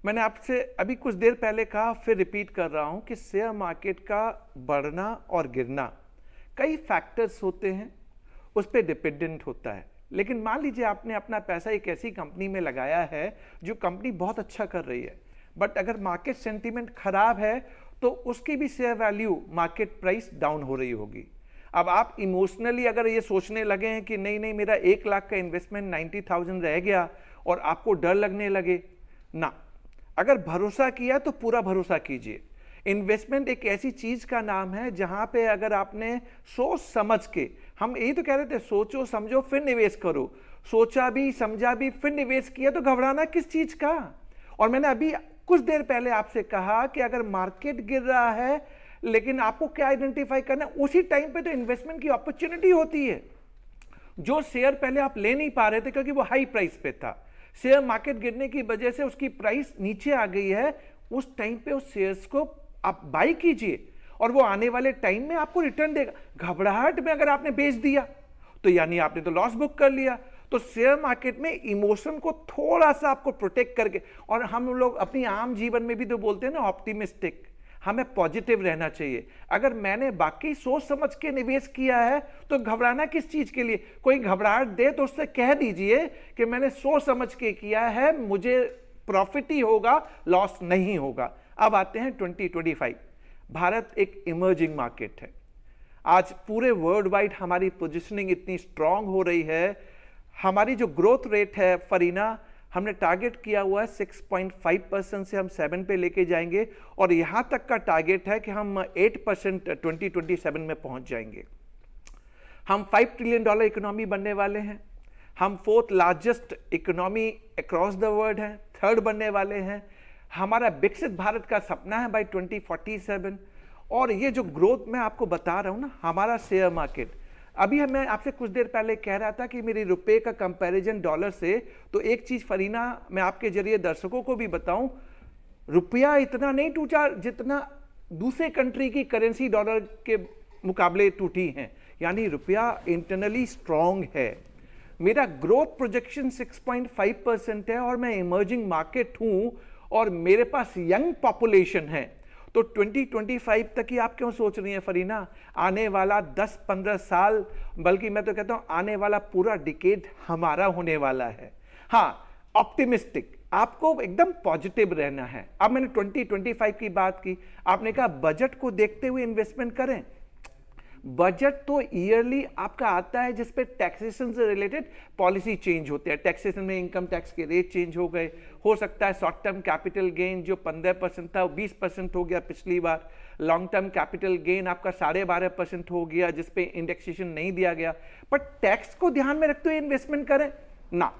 मैंने आपसे अभी कुछ देर पहले कहा, फिर रिपीट कर रहा हूँ कि शेयर मार्केट का बढ़ना और गिरना कई फैक्टर्स होते हैं, उस पर डिपेंडेंट होता है। लेकिन मान लीजिए आपने अपना पैसा एक ऐसी कंपनी में लगाया है जो कंपनी बहुत अच्छा कर रही है, बट अगर मार्केट सेंटीमेंट खराब है तो उसकी भी share value, market price down हो रही होगी। अब आप इमोशनली अगर ये सोचने लगे हैं कि नहीं मेरा 1 लाख का इन्वेस्टमेंट 90,000 रह गया, और आपको डर लगने लगे ना, अगर भरोसा किया तो पूरा भरोसा कीजिए। इन्वेस्टमेंट एक ऐसी चीज का नाम है जहां पे अगर आपने सोच समझ के, हम यही तो कह रहे थे, सोचो समझो फिर निवेश करो, सोचा भी समझा भी फिर निवेश किया, तो घबराना किस चीज का। और मैंने अभी कुछ देर पहले आपसे कहा कि अगर मार्केट गिर रहा है, लेकिन आपको क्या आइडेंटिफाई करना है, उसी टाइम पे तो इन्वेस्टमेंट की अपॉर्चुनिटी होती है। जो शेयर पहले आप ले नहीं पा रहे थे क्योंकि वो हाई प्राइस पे था, शेयर मार्केट गिरने की वजह से उसकी प्राइस नीचे आ गई है, उस टाइम पे उस शेयर्स को आप बाई कीजिए और वो आने वाले टाइम में आपको रिटर्न देगा। घबराहट में अगर आपने बेच दिया तो यानी आपने तो लॉस बुक कर लिया। तो शेयर मार्केट में इमोशन को थोड़ा सा आपको प्रोटेक्ट करके, और हम लोग अपनी आम जीवन में भी तो बोलते हैं ना ऑप्टिमिस्टिक, हमें पॉजिटिव रहना चाहिए। अगर मैंने बाकी सोच समझ के निवेश किया है तो घबराना किस चीज के लिए। कोई घबराहट दे तो उससे कह दीजिए कि मैंने सोच समझ के किया है, मुझे प्रॉफिट ही होगा, लॉस नहीं होगा। अब आते हैं 2025। भारत एक इमर्जिंग मार्केट है। आज पूरे वर्ल्ड वाइड हमारी पोजिशनिंग इतनी स्ट्रांग हो रही है, हमारी जो ग्रोथ रेट है फरीना, हमने टारगेट किया हुआ है 6.5% से हम 7 पे लेके जाएंगे, और यहां तक का टारगेट है कि हम 8% 2027 में पहुंच जाएंगे। हम $5 ट्रिलियन इकोनॉमी बनने वाले हैं, हम 4th largest economy across the world हैं, 3rd बनने वाले हैं। हमारा विकसित भारत का सपना है बाय 2047। और ये जो ग्रोथ मैं आपको बता रहा हूं ना, हमारा शेयर मार्केट, अभी मैं आपसे कुछ देर पहले कह रहा था कि मेरी रुपए का कंपैरिजन डॉलर से, तो एक चीज फरीना मैं आपके जरिए दर्शकों को भी बताऊं, रुपया इतना नहीं टूटा जितना दूसरे कंट्री की करेंसी डॉलर के मुकाबले टूटी हैं, यानी रुपया इंटरनली स्ट्रांग है। मेरा ग्रोथ प्रोजेक्शन 6.5% है और मैं इमर्जिंग मार्केट हूं और मेरे पास यंग पॉपुलेशन है, तो 2025 तक ही आप क्यों सोच रही हैं फरीना? आने वाला 10-15 साल, बल्कि मैं तो कहता हूं आने वाला पूरा डिकेड हमारा होने वाला है। हाँ, ऑप्टिमिस्टिक, आपको एकदम पॉजिटिव रहना है। अब मैंने 2025 की बात की, आपने कहा बजट को देखते हुए इन्वेस्टमेंट करें। बजट तो ईयरली आपका आता है जिसपे टैक्सेशन से रिलेटेड पॉलिसी चेंज होते हैं। टैक्सेशन में इनकम टैक्स के रेट चेंज हो गए, हो सकता है शॉर्ट टर्म कैपिटल गेन जो 15% था 20% हो गया पिछली बार, लॉन्ग टर्म कैपिटल गेन आपका 12.5% हो गया जिसपे इंडेक्सेशन नहीं दिया गया। पर टैक्स को ध्यान में रखते हुए इन्वेस्टमेंट करें ना।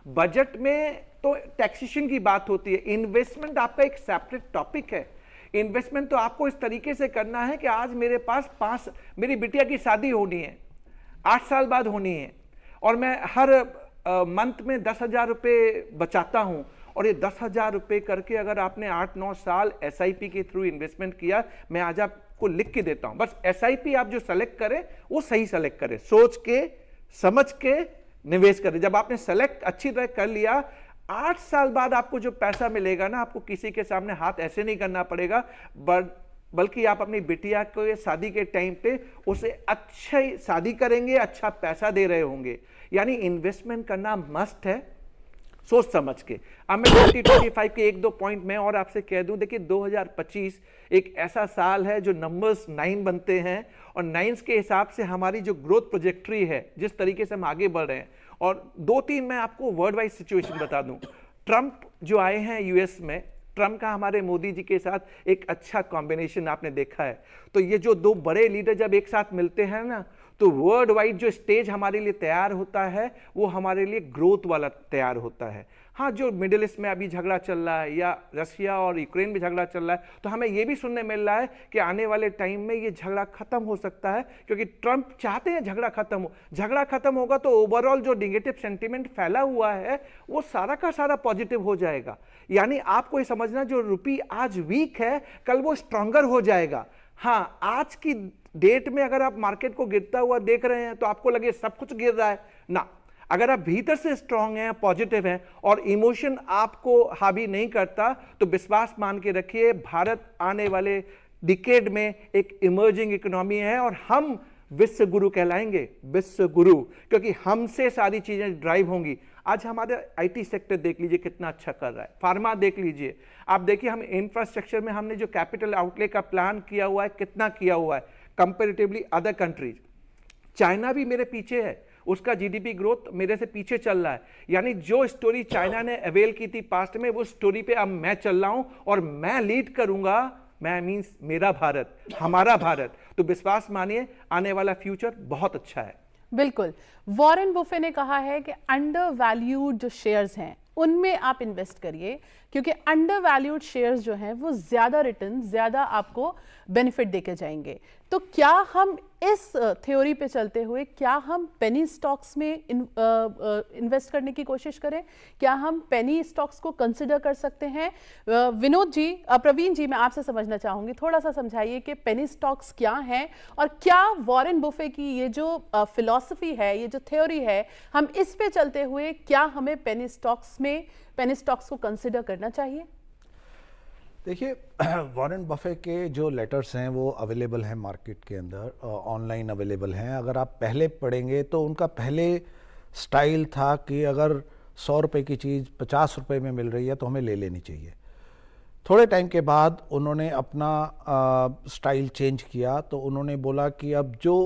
बजट में तो टैक्सेशन की बात होती है, इन्वेस्टमेंट आपका एक सेपरेट टॉपिक है। इन्वेस्टमेंट तो आपको इस तरीके से करना है कि आज मेरे पास मेरी बिटिया की शादी होनी है, 8 साल बाद होनी है, और मैं हर मंथ में 10,000 रुपये बचाता हूं, और ये 10,000 रुपये करके अगर आपने 8-9 साल SIP के थ्रू इन्वेस्टमेंट किया, मैं आज आपको लिख के देता हूं। बस SIP आप जो सेलेक्ट करें वो सही सेलेक्ट करें, सोच के समझ के निवेश करें। जब आपने सेलेक्ट अच्छी तरह कर लिया, 8 साल बाद आपको जो पैसा मिलेगा ना, आपको किसी के सामने हाथ ऐसे नहीं करना पड़ेगा, बल्कि आप अपनी बिटिया को शादी के टाइम पे उसे अच्छी शादी करेंगे, अच्छा पैसा दे रहे होंगे। यानी इन्वेस्टमेंट करना मस्ट है, सोच समझ के। अब मैं 2025 के 1-2 पॉइंट मैं और आपसे कह दूं। देखिए 2025 एक ऐसा साल है जो नंबर्स 9 बनते हैं, और 9 के हिसाब से हमारी जो ग्रोथ प्रोजेक्ट्री है, जिस तरीके से हम आगे बढ़ रहे हैं। और 2-3 मैं आपको वर्ल्ड वाइड सिचुएशन बता दूं। ट्रंप जो आए हैं यूएस में, ट्रंप का हमारे मोदी जी के साथ एक अच्छा कॉम्बिनेशन आपने देखा है। तो ये जो 2 बड़े लीडर जब एक साथ मिलते हैं ना, तो वर्ल्ड वाइड जो स्टेज हमारे लिए तैयार होता है वो हमारे लिए ग्रोथ वाला तैयार होता है। हाँ, जो मिडिल ईस्ट में अभी झगड़ा चल रहा है या रशिया और यूक्रेन में झगड़ा चल रहा है, तो हमें ये भी सुनने मिल रहा है कि आने वाले टाइम में ये झगड़ा खत्म हो सकता है, क्योंकि ट्रंप चाहते हैं झगड़ा खत्म हो। झगड़ा खत्म होगा तो ओवरऑल जो नेगेटिव सेंटिमेंट फैला हुआ है वो सारा का सारा पॉजिटिव हो जाएगा। यानी आपको ये समझना, जो रुपी आज वीक है कल वो स्ट्रांगर हो जाएगा। हाँ, आज की डेट में अगर आप मार्केट को गिरता हुआ देख रहे हैं तो आपको लगे सब कुछ गिर रहा है ना। अगर आप भीतर से स्ट्रांग हैं, पॉजिटिव हैं और इमोशन आपको हावी नहीं करता, तो विश्वास मान के रखिए भारत आने वाले डिकेड में एक इमर्जिंग इकोनॉमी है, और हम विश्व गुरु कहलाएंगे, विश्व गुरु, क्योंकि हमसे सारी चीजें ड्राइव होंगी। आज हमारे IT सेक्टर देख लीजिए कितना अच्छा कर रहा है, फार्मा देख लीजिए, आप देखिए हम इंफ्रास्ट्रक्चर में हमने जो कैपिटल आउटले का प्लान किया हुआ है, कितना किया हुआ है कंपैरेटिवली अदर कंट्रीज। चाइना भी मेरे पीछे है, उसका GDP ग्रोथ मेरे से पीछे चल रहा है। यानी जो स्टोरी चाइना ने अवेल की थी पास्ट में, वो स्टोरी पे अब मैं चल रहा हूं और मैं लीड करूंगा। मैं मींस मेरा भारत, हमारा भारत। तो विश्वास मानिए आने वाला फ्यूचर बहुत अच्छा है। बिल्कुल, वॉरेन बुफे ने कहा है कि अंडर वैल्यूड जो शेयर्स हैं उनमें आप इन्वेस्ट करिए, क्योंकि अंडर वैल्यूड शेयर्स जो हैं वो ज्यादा रिटर्न, ज्यादा आपको बेनिफिट देके जाएंगे। तो क्या हम इस थ्योरी पे चलते हुए क्या हम पेनी स्टॉक्स में इन्वेस्ट करने की कोशिश करें? क्या हम पेनी स्टॉक्स को कंसिडर कर सकते हैं? विनोद जी, प्रवीण जी, मैं आपसे समझना चाहूंगी, थोड़ा सा समझाइए कि पेनी स्टॉक्स क्या हैं, और क्या वॉरेन बुफे की ये जो फिलॉसफी है, ये जो थ्योरी है, हम इस पे चलते हुए क्या हमें पेनी स्टॉक्स को कंसिडर करना चाहिए? देखिए, वॉरेन बफे के जो लेटर्स हैं वो अवेलेबल हैं मार्केट के अंदर, ऑनलाइन अवेलेबल हैं। अगर आप पहले पढ़ेंगे तो उनका पहले स्टाइल था कि अगर 100 रुपये की चीज़ 50 रुपये में मिल रही है तो हमें ले लेनी चाहिए। थोड़े टाइम के बाद उन्होंने अपना स्टाइल चेंज किया, तो उन्होंने बोला कि अब जो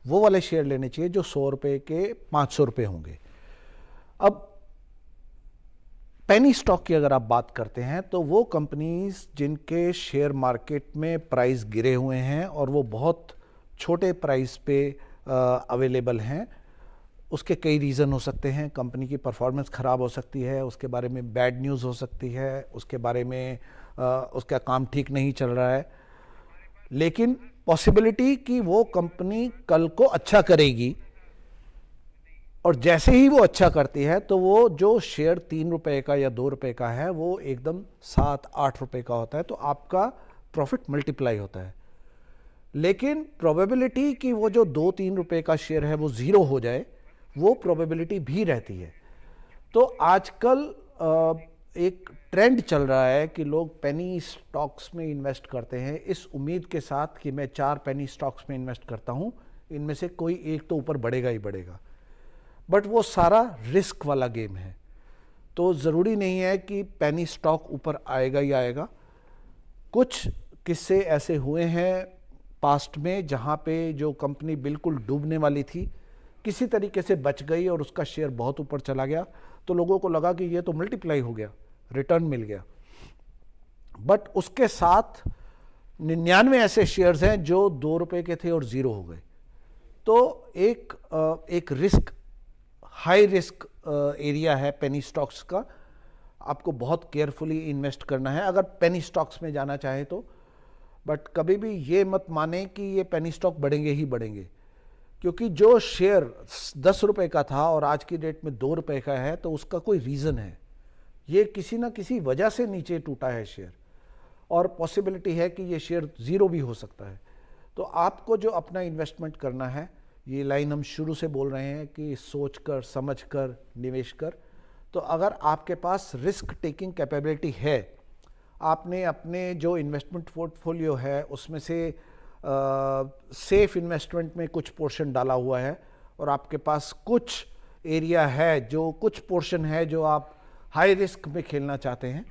वो वाले शेयर लेने चाहिए जो 100 रुपये के 500 रुपये होंगे। अब पेनी स्टॉक की अगर आप बात करते हैं तो वो कंपनीज जिनके शेयर मार्केट में प्राइस गिरे हुए हैं और वो बहुत छोटे प्राइस पे अवेलेबल हैं, उसके कई रीज़न हो सकते हैं। कंपनी की परफॉर्मेंस ख़राब हो सकती है, उसके बारे में बैड न्यूज़ हो सकती है, उसके बारे में उसका काम ठीक नहीं चल रहा है, लेकिन पॉसिबिलिटी कि वो कंपनी कल को अच्छा करेगी, और जैसे ही वो अच्छा करती है तो वो जो शेयर 3 रुपए का या 2 रुपए का है वो एकदम 7-8 रुपए का होता है, तो आपका प्रॉफिट मल्टीप्लाई होता है। लेकिन प्रोबेबिलिटी कि वो जो 2-3 रुपए का शेयर है वो ज़ीरो हो जाए, वो प्रोबेबिलिटी भी रहती है। तो आजकल एक ट्रेंड चल रहा है कि लोग पेनी स्टॉक्स में इन्वेस्ट करते हैं इस उम्मीद के साथ कि मैं 4 पेनी स्टॉक्स में इन्वेस्ट करता हूं, इनमें से कोई एक तो ऊपर बढ़ेगा ही बढ़ेगा। बट वो सारा रिस्क वाला गेम है। तो ज़रूरी नहीं है कि पेनी स्टॉक ऊपर आएगा ही आएगा। कुछ किस्से ऐसे हुए हैं पास्ट में जहां पे जो कंपनी बिल्कुल डूबने वाली थी किसी तरीके से बच गई और उसका शेयर बहुत ऊपर चला गया, तो लोगों को लगा कि ये तो मल्टीप्लाई हो गया, रिटर्न मिल गया। बट उसके साथ 99 ऐसे शेयर्स हैं जो 2 रुपए के थे और 0 हो गए। तो एक रिस्क, हाई रिस्क एरिया है पेनी स्टॉक्स का। आपको बहुत केयरफुली इन्वेस्ट करना है अगर पेनी स्टॉक्स में जाना चाहे तो। बट कभी भी ये मत माने कि ये पेनी स्टॉक बढ़ेंगे ही बढ़ेंगे, क्योंकि जो शेयर 10 रुपए का था और आज की डेट में 2 रुपए का है तो उसका कोई रीज़न है। ये किसी ना किसी वजह से नीचे टूटा है शेयर, और पॉसिबिलिटी है कि ये शेयर 0 भी हो सकता है। तो आपको जो अपना इन्वेस्टमेंट करना है, ये लाइन हम शुरू से बोल रहे हैं कि सोच कर समझ कर निवेश कर। तो अगर आपके पास रिस्क टेकिंग कैपेबिलिटी है, आपने अपने जो इन्वेस्टमेंट पोर्टफोलियो है उसमें से सेफ इन्वेस्टमेंट में कुछ पोर्शन डाला हुआ है और आपके पास कुछ एरिया है, जो कुछ पोर्शन है जो आप हाई रिस्क में खेलना चाहते हैं,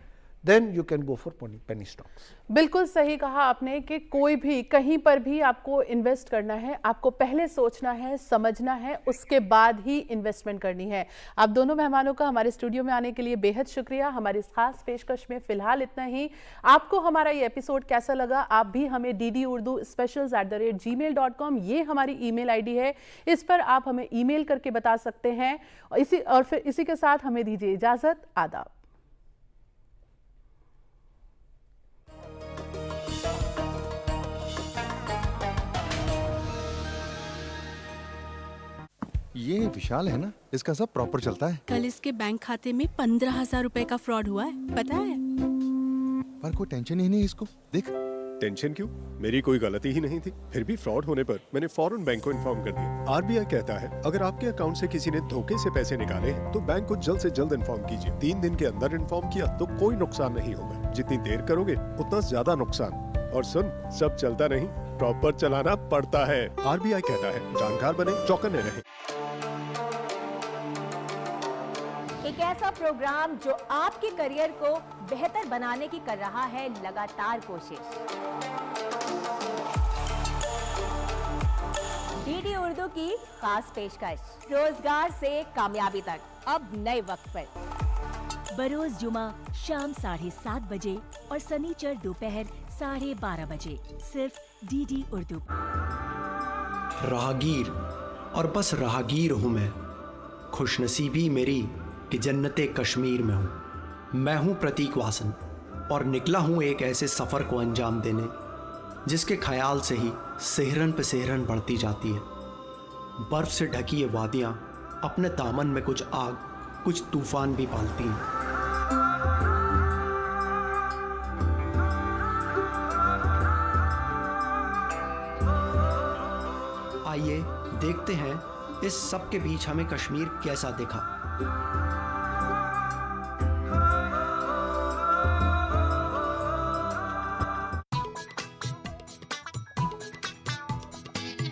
then you can go for penny stocks. बिल्कुल सही कहा आपने कि कोई भी कहीं पर भी आपको इन्वेस्ट करना है, आपको पहले सोचना है, समझना है, उसके बाद ही इन्वेस्टमेंट करनी है। आप दोनों मेहमानों का हमारे स्टूडियो में आने के लिए बेहद शुक्रिया। हमारी इस खास पेशकश में फिलहाल इतना ही। आपको हमारा ये एपिसोड कैसा लगा, आप भी हमें ddurduspecials@gmail.com, ये हमारी ईमेल आईडी है, इस पर आप हमें ईमेल करके बता सकते हैं। और फिर इसी के साथ हमें दीजिए इजाजत। आदाब। ये विशाल है ना, इसका सब प्रॉपर चलता है। कल इसके बैंक खाते में 15,000 रुपए का फ्रॉड हुआ है, पता है? पर कोई टेंशन ही नहीं इसको। देख, टेंशन क्यों? मेरी कोई गलती ही नहीं थी। फिर भी फ्रॉड होने पर मैंने फौरन बैंक को इन्फॉर्म कर दिया। आरबीआई कहता है अगर आपके अकाउंट से किसी ने धोखे से पैसे निकाले हैं तो बैंक को जल्द से जल्द इन्फॉर्म कीजिए। 3 दिन के अंदर इन्फॉर्म किया तो कोई नुकसान नहीं होगा। जितनी देर करोगे उतना ज्यादा नुकसान। और सुन, सब चलता नहीं, प्रॉपर चलाना पड़ता है। आरबीआई कहता है जानकार बने, चौकन्ने रहे। एक ऐसा प्रोग्राम जो आपके करियर को बेहतर बनाने की कर रहा है लगातार कोशिश। डीडी उर्दू की खास पेशकश, रोजगार से कामयाबी तक, अब नए वक्त पर। बरोज जुमा शाम 7:30 बजे और शनिचर दोपहर 12:30 बजे, सिर्फ डीडी उर्दू। राहगीर, और बस राहगीर हूँ मैं। खुशनसीबी मेरी कि जन्नते कश्मीर में हूँ। मैं हूँ प्रतीक वासन और निकला हूँ एक ऐसे सफ़र को अंजाम देने जिसके ख्याल से ही सेहरन पे सेहरन बढ़ती जाती है। बर्फ़ से ढकी ये वादियाँ अपने दामन में कुछ आग, कुछ तूफान भी पालती हैं। आइए देखते हैं इस सब के बीच हमें कश्मीर कैसा दिखा।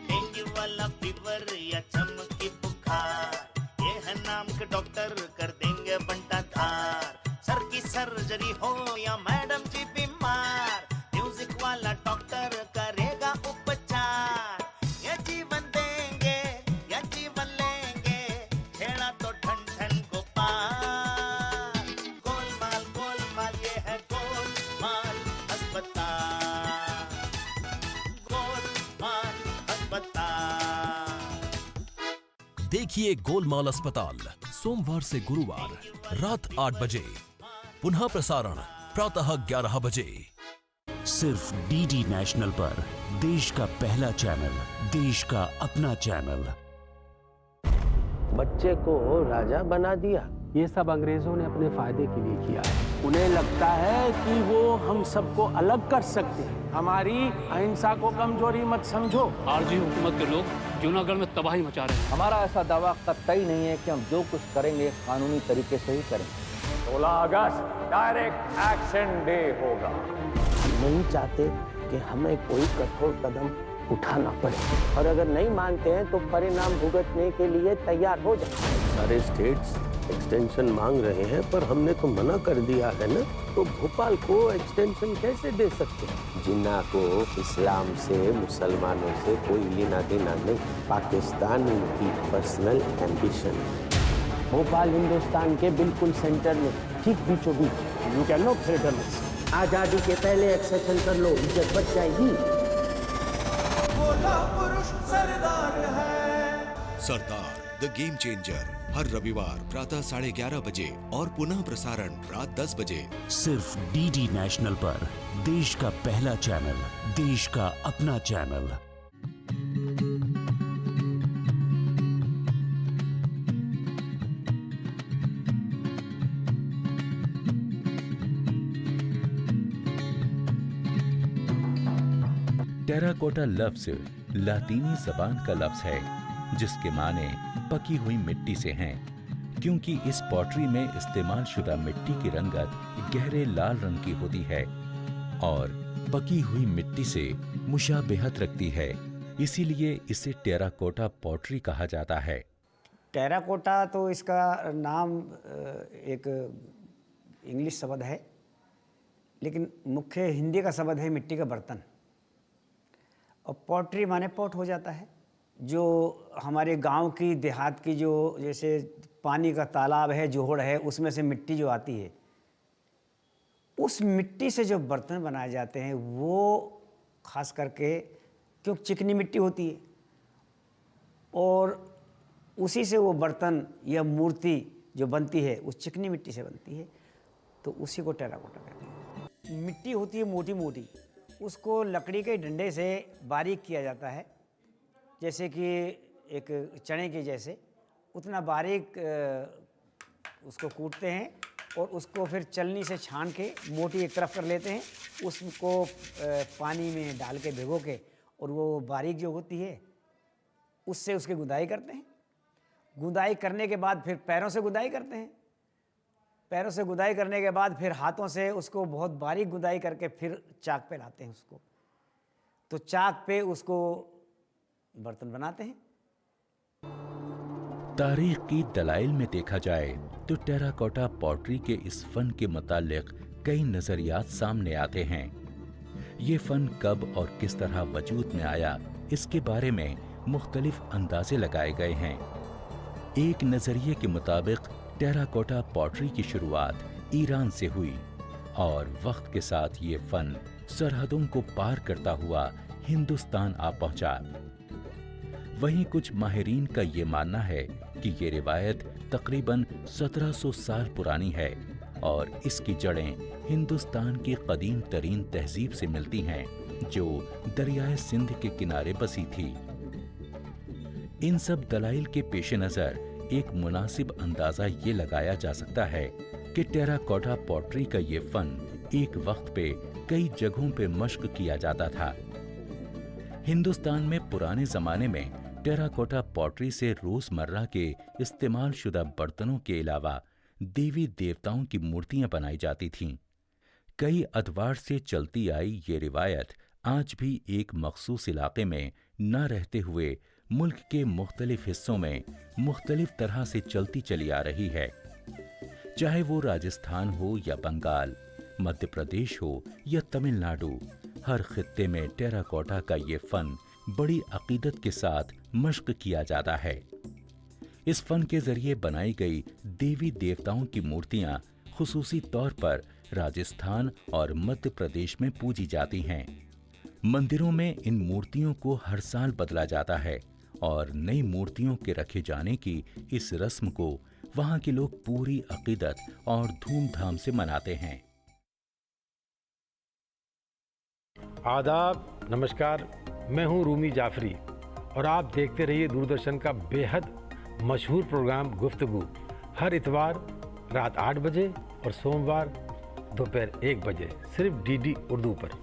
डेंगू वाला फीवर या चमकी बुखार, ये है नाम के डॉक्टर कर देंगे बंटा धार। सर की सर्जरी हो या मैडम जी बीमार, म्यूजिक वाला डॉक्टर करेगा उपचार। ये जीवन देंगे या जीवन लेंगे, छेड़ा तो ठन ठन को पार। गोलमाल गोलमाल, ये है गोलमाल अस्पताल, गोलमाल अस्पताल। देखिए गोलमाल अस्पताल सोमवार से गुरुवार रात 8 बजे, पुनः प्रसारण प्रातः 11 बजे, सिर्फ डीडी नेशनल पर। देश का पहला चैनल, देश का अपना चैनल। बच्चे को राजा बना दिया। ये सब अंग्रेजों ने अपने फायदे के लिए किया है। उन्हें लगता है कि वो हम सबको अलग कर सकते हैं। हमारी अहिंसा को कमजोरी मत समझो। आरजी हुकूमत के लोग जूनागढ़ में तबाही मचा रहे हैं। हमारा ऐसा दावा कतई नहीं है कि हम जो कुछ करेंगे कानूनी तरीके से ही करेंगे। 16 अगस्त डायरेक्ट एक्शन डे होगा। हम नहीं चाहते कि हमें कोई कठोर कदम उठाना पड़े, और अगर नहीं मानते हैं तो परिणाम भुगतने के लिए तैयार हो जाए। सारे स्टेट्स एक्सटेंशन मांग रहे हैं, पर हमने तो मना कर दिया है ना, तो भोपाल को एक्सटेंशन कैसे दे सकते हैं? जिन्ना को इस्लाम से, मुसलमानों से कोई लेना देना नहीं। पाकिस्तान उनकी पर्सनल एम्बिशन। भोपाल हिंदुस्तान के बिल्कुल सेंटर में, ठीक बीचों बीच। You can not threaten us. आजादी के पहले एक्सेशन कर लो, इज्जत बच जाएगी। सरदार द गेम चेंजर, हर रविवार प्रातः 11:30 बजे और पुनः प्रसारण रात 10 बजे। सिर्फ डीडी नेशनल पर, देश का पहला चैनल, देश का अपना चैनल। टेराकोटा लफ्ज लातीनी जबान का लफ्ज है जिसके माने पकी हुई मिट्टी से हैं, क्योंकि इस पॉटरी में इस्तेमाल शुदा मिट्टी की रंगत गहरे लाल रंग की होती है और पकी हुई मिट्टी से मुशाबहत रखती है, इसीलिए इसे टेराकोटा पॉटरी कहा जाता है। टेराकोटा तो इसका नाम एक इंग्लिश शब्द है, लेकिन मुख्य हिंदी का शब्द है मिट्टी का बर्तन। और पॉटरी माने पॉट हो जाता है। जो हमारे गांव की देहात की जो जैसे पानी का तालाब है, जोहड़ है, उसमें से मिट्टी जो आती है, उस मिट्टी से जो बर्तन बनाए जाते हैं वो खास करके क्योंकि चिकनी मिट्टी होती है और उसी से वो बर्तन या मूर्ति जो बनती है उस चिकनी मिट्टी से बनती है, तो उसी को टेराकोटा कहते हैं। मिट्टी होती है मोटी मोटी, उसको लकड़ी के डंडे से बारीक किया जाता है, जैसे कि एक चने के जैसे उतना बारीक उसको कूटते हैं और उसको फिर चलनी से छान के मोटी एक तरफ कर लेते हैं, उसको पानी में डाल के भिगो के, और वो बारीक जो होती है उससे उसकी गुदाई करते हैं। गुदाई करने के बाद फिर पैरों से गुदाई करते हैं। पैरों से गुदाई करने के बाद फिर हाथों से उसको बहुत बारीक गुदाई करके फिर चाक पे लाते हैं उसको, तो चाक पे उसको बर्तन बनाते हैं। तारीख की दलाइल में देखा जाए तो टेराकोटा पॉटरी के इस फन के मुतालिक कई नजरियात सामने आते हैं। ये फन कब और किस तरह वजूद में आया, इसके बारे में मुख्तलिफ अंदाजे लगाए गए हैं। एक नजरिए के मुताबिक टेराकोटा पॉटरी की शुरुआत ईरान से हुई और वक्त के साथ ये फन सरहदों को पार करता हुआ हिंदुस्तान आ पहुंचा। वहीं कुछ माहिरीन का ये मानना है कि ये रिवायत तकरीबन 1700 साल पुरानी है और इसकी जड़ें हिंदुस्तान की कदीम तरीन तहजीब से मिलती हैं, जो दरियाए सिंध के किनारे बसी थी। इन सब दलाइल के पेश नज़र एक मुनासिब अंदाजा ये लगाया जा सकता है कि टेराकोटा पॉटरी का ये फन एक वक्त पे कई जगहों पे मश्क किया जाता था। हिंदुस्तान में पुराने जमाने में टेराकोटा पॉटरी से रोजमर्रा के इस्तेमाल शुदा बर्तनों के अलावा देवी देवताओं की मूर्तियां बनाई जाती थीं। कई अदवार से चलती आई ये रिवायत आज भी एक मखसूस इलाके में न रहते हुए मुल्क के मुख्तलिफ हिस्सों में मुख्तलिफ तरह से चलती चली आ रही है। चाहे वो राजस्थान हो या बंगाल, मध्य प्रदेश हो या तमिलनाडु, हर खित्ते में टेराकोटा का ये फन बड़ी अकीदत के साथ मश्क किया जाता है। इस फन के जरिए बनाई गई देवी देवताओं की मूर्तियां खुसूसी तौर पर राजस्थान और मध्य प्रदेश में पूजी जाती हैं। मंदिरों में इन मूर्तियों को हर साल बदला जाता है और नई मूर्तियों के रखे जाने की इस रस्म को वहां के लोग पूरी अकीदत और धूमधाम से मनाते हैं। आदाब, नमस्कार, मैं हूं रूमी जाफरी और आप देखते रहिए दूरदर्शन का बेहद मशहूर प्रोग्राम गुफ्तगू, हर इतवार रात 8 बजे और सोमवार दोपहर 1 बजे सिर्फ डीडी उर्दू पर।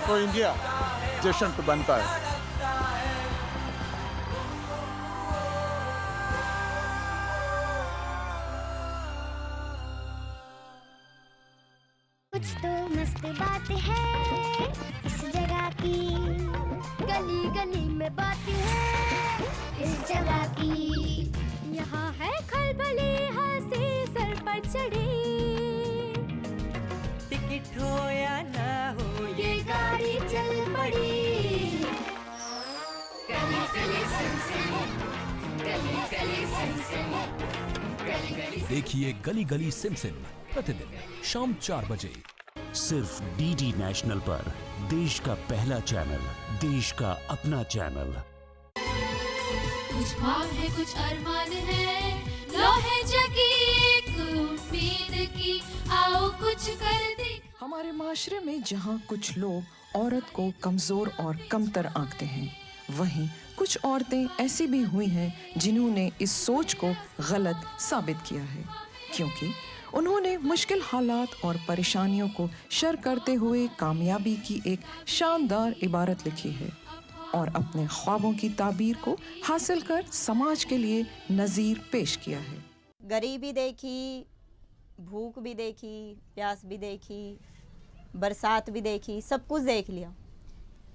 तो इंडिया जश्न तो बनता है। कुछ तो मस्त बात है इस जगह की, गली गली में बात है इस जगह की। यहाँ है खलबली हंसी सर पर चढ़ी, टिकट हो या ना हो ये गाड़ी चल पड़ी। गली गली सिमसिम, गली गली सिमसिम, गली गली। देखिए गली गली सिमसिम प्रतिदिन शाम 4 बजे सिर्फ डीडी नेशनल पर, देश का पहला चैनल, देश का अपना चैनल। कुछ ख्वाब है कुछ अरमान है, लो है जगी एक उम्मीद की, आओ कुछ कर दे। हमारे माशरे में जहाँ कुछ लोग औरत को कमजोर और कमतर आंकते हैं, वहीं कुछ औरतें ऐसी भी हुई हैं जिन्होंने इस सोच को गलत साबित किया है, क्योंकि उन्होंने मुश्किल हालात और परेशानियों को शर करते हुए कामयाबी की एक शानदार इबारत लिखी है और अपने ख्वाबों की ताबीर को हासिल कर समाज के लिए नज़ीर पेश किया है। गरीबी देखी, भूख भी देखी, प्यास भी देखी, बरसात भी देखी, सब कुछ देख लिया।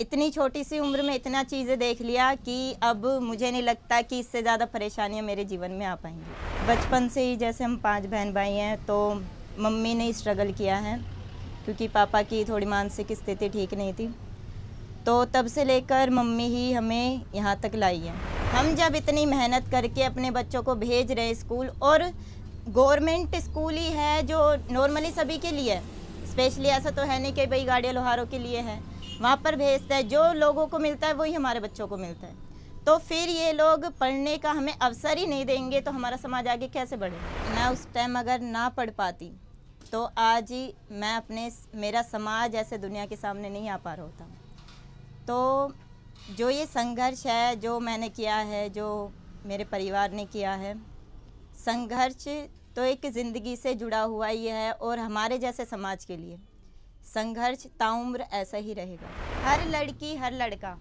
इतनी छोटी सी उम्र में इतना चीज़ें देख लिया कि अब मुझे नहीं लगता कि इससे ज़्यादा परेशानियां मेरे जीवन में आ पाएंगी। बचपन से ही जैसे हम 5 बहन भाई हैं, तो मम्मी ने स्ट्रगल किया है क्योंकि पापा की थोड़ी मानसिक स्थिति ठीक नहीं थी, तो तब से लेकर मम्मी ही हमें यहाँ तक लाई है। हम जब इतनी मेहनत करके अपने बच्चों को भेज रहे स्कूल, और गवर्नमेंट स्कूल ही है जो नॉर्मली सभी के लिए है, स्पेशली ऐसा तो है नहीं कि भाई गाड़ियाँ लोहारों के लिए है, वहाँ पर भेजता है। जो लोगों को मिलता है वही हमारे बच्चों को मिलता है। तो फिर ये लोग पढ़ने का हमें अवसर ही नहीं देंगे तो हमारा समाज आगे कैसे बढ़े। मैं उस टाइम अगर ना पढ़ पाती तो आज ही मैं मेरा समाज ऐसे दुनिया के सामने नहीं आ पा रहा होता। तो जो ये संघर्ष है जो मैंने किया है, जो मेरे परिवार ने किया है, संघर्ष तो एक ज़िंदगी से जुड़ा हुआ ही है और हमारे जैसे समाज के लिए संघर्ष ताउम्र ऐसा ही रहेगा। हर लड़की हर लड़का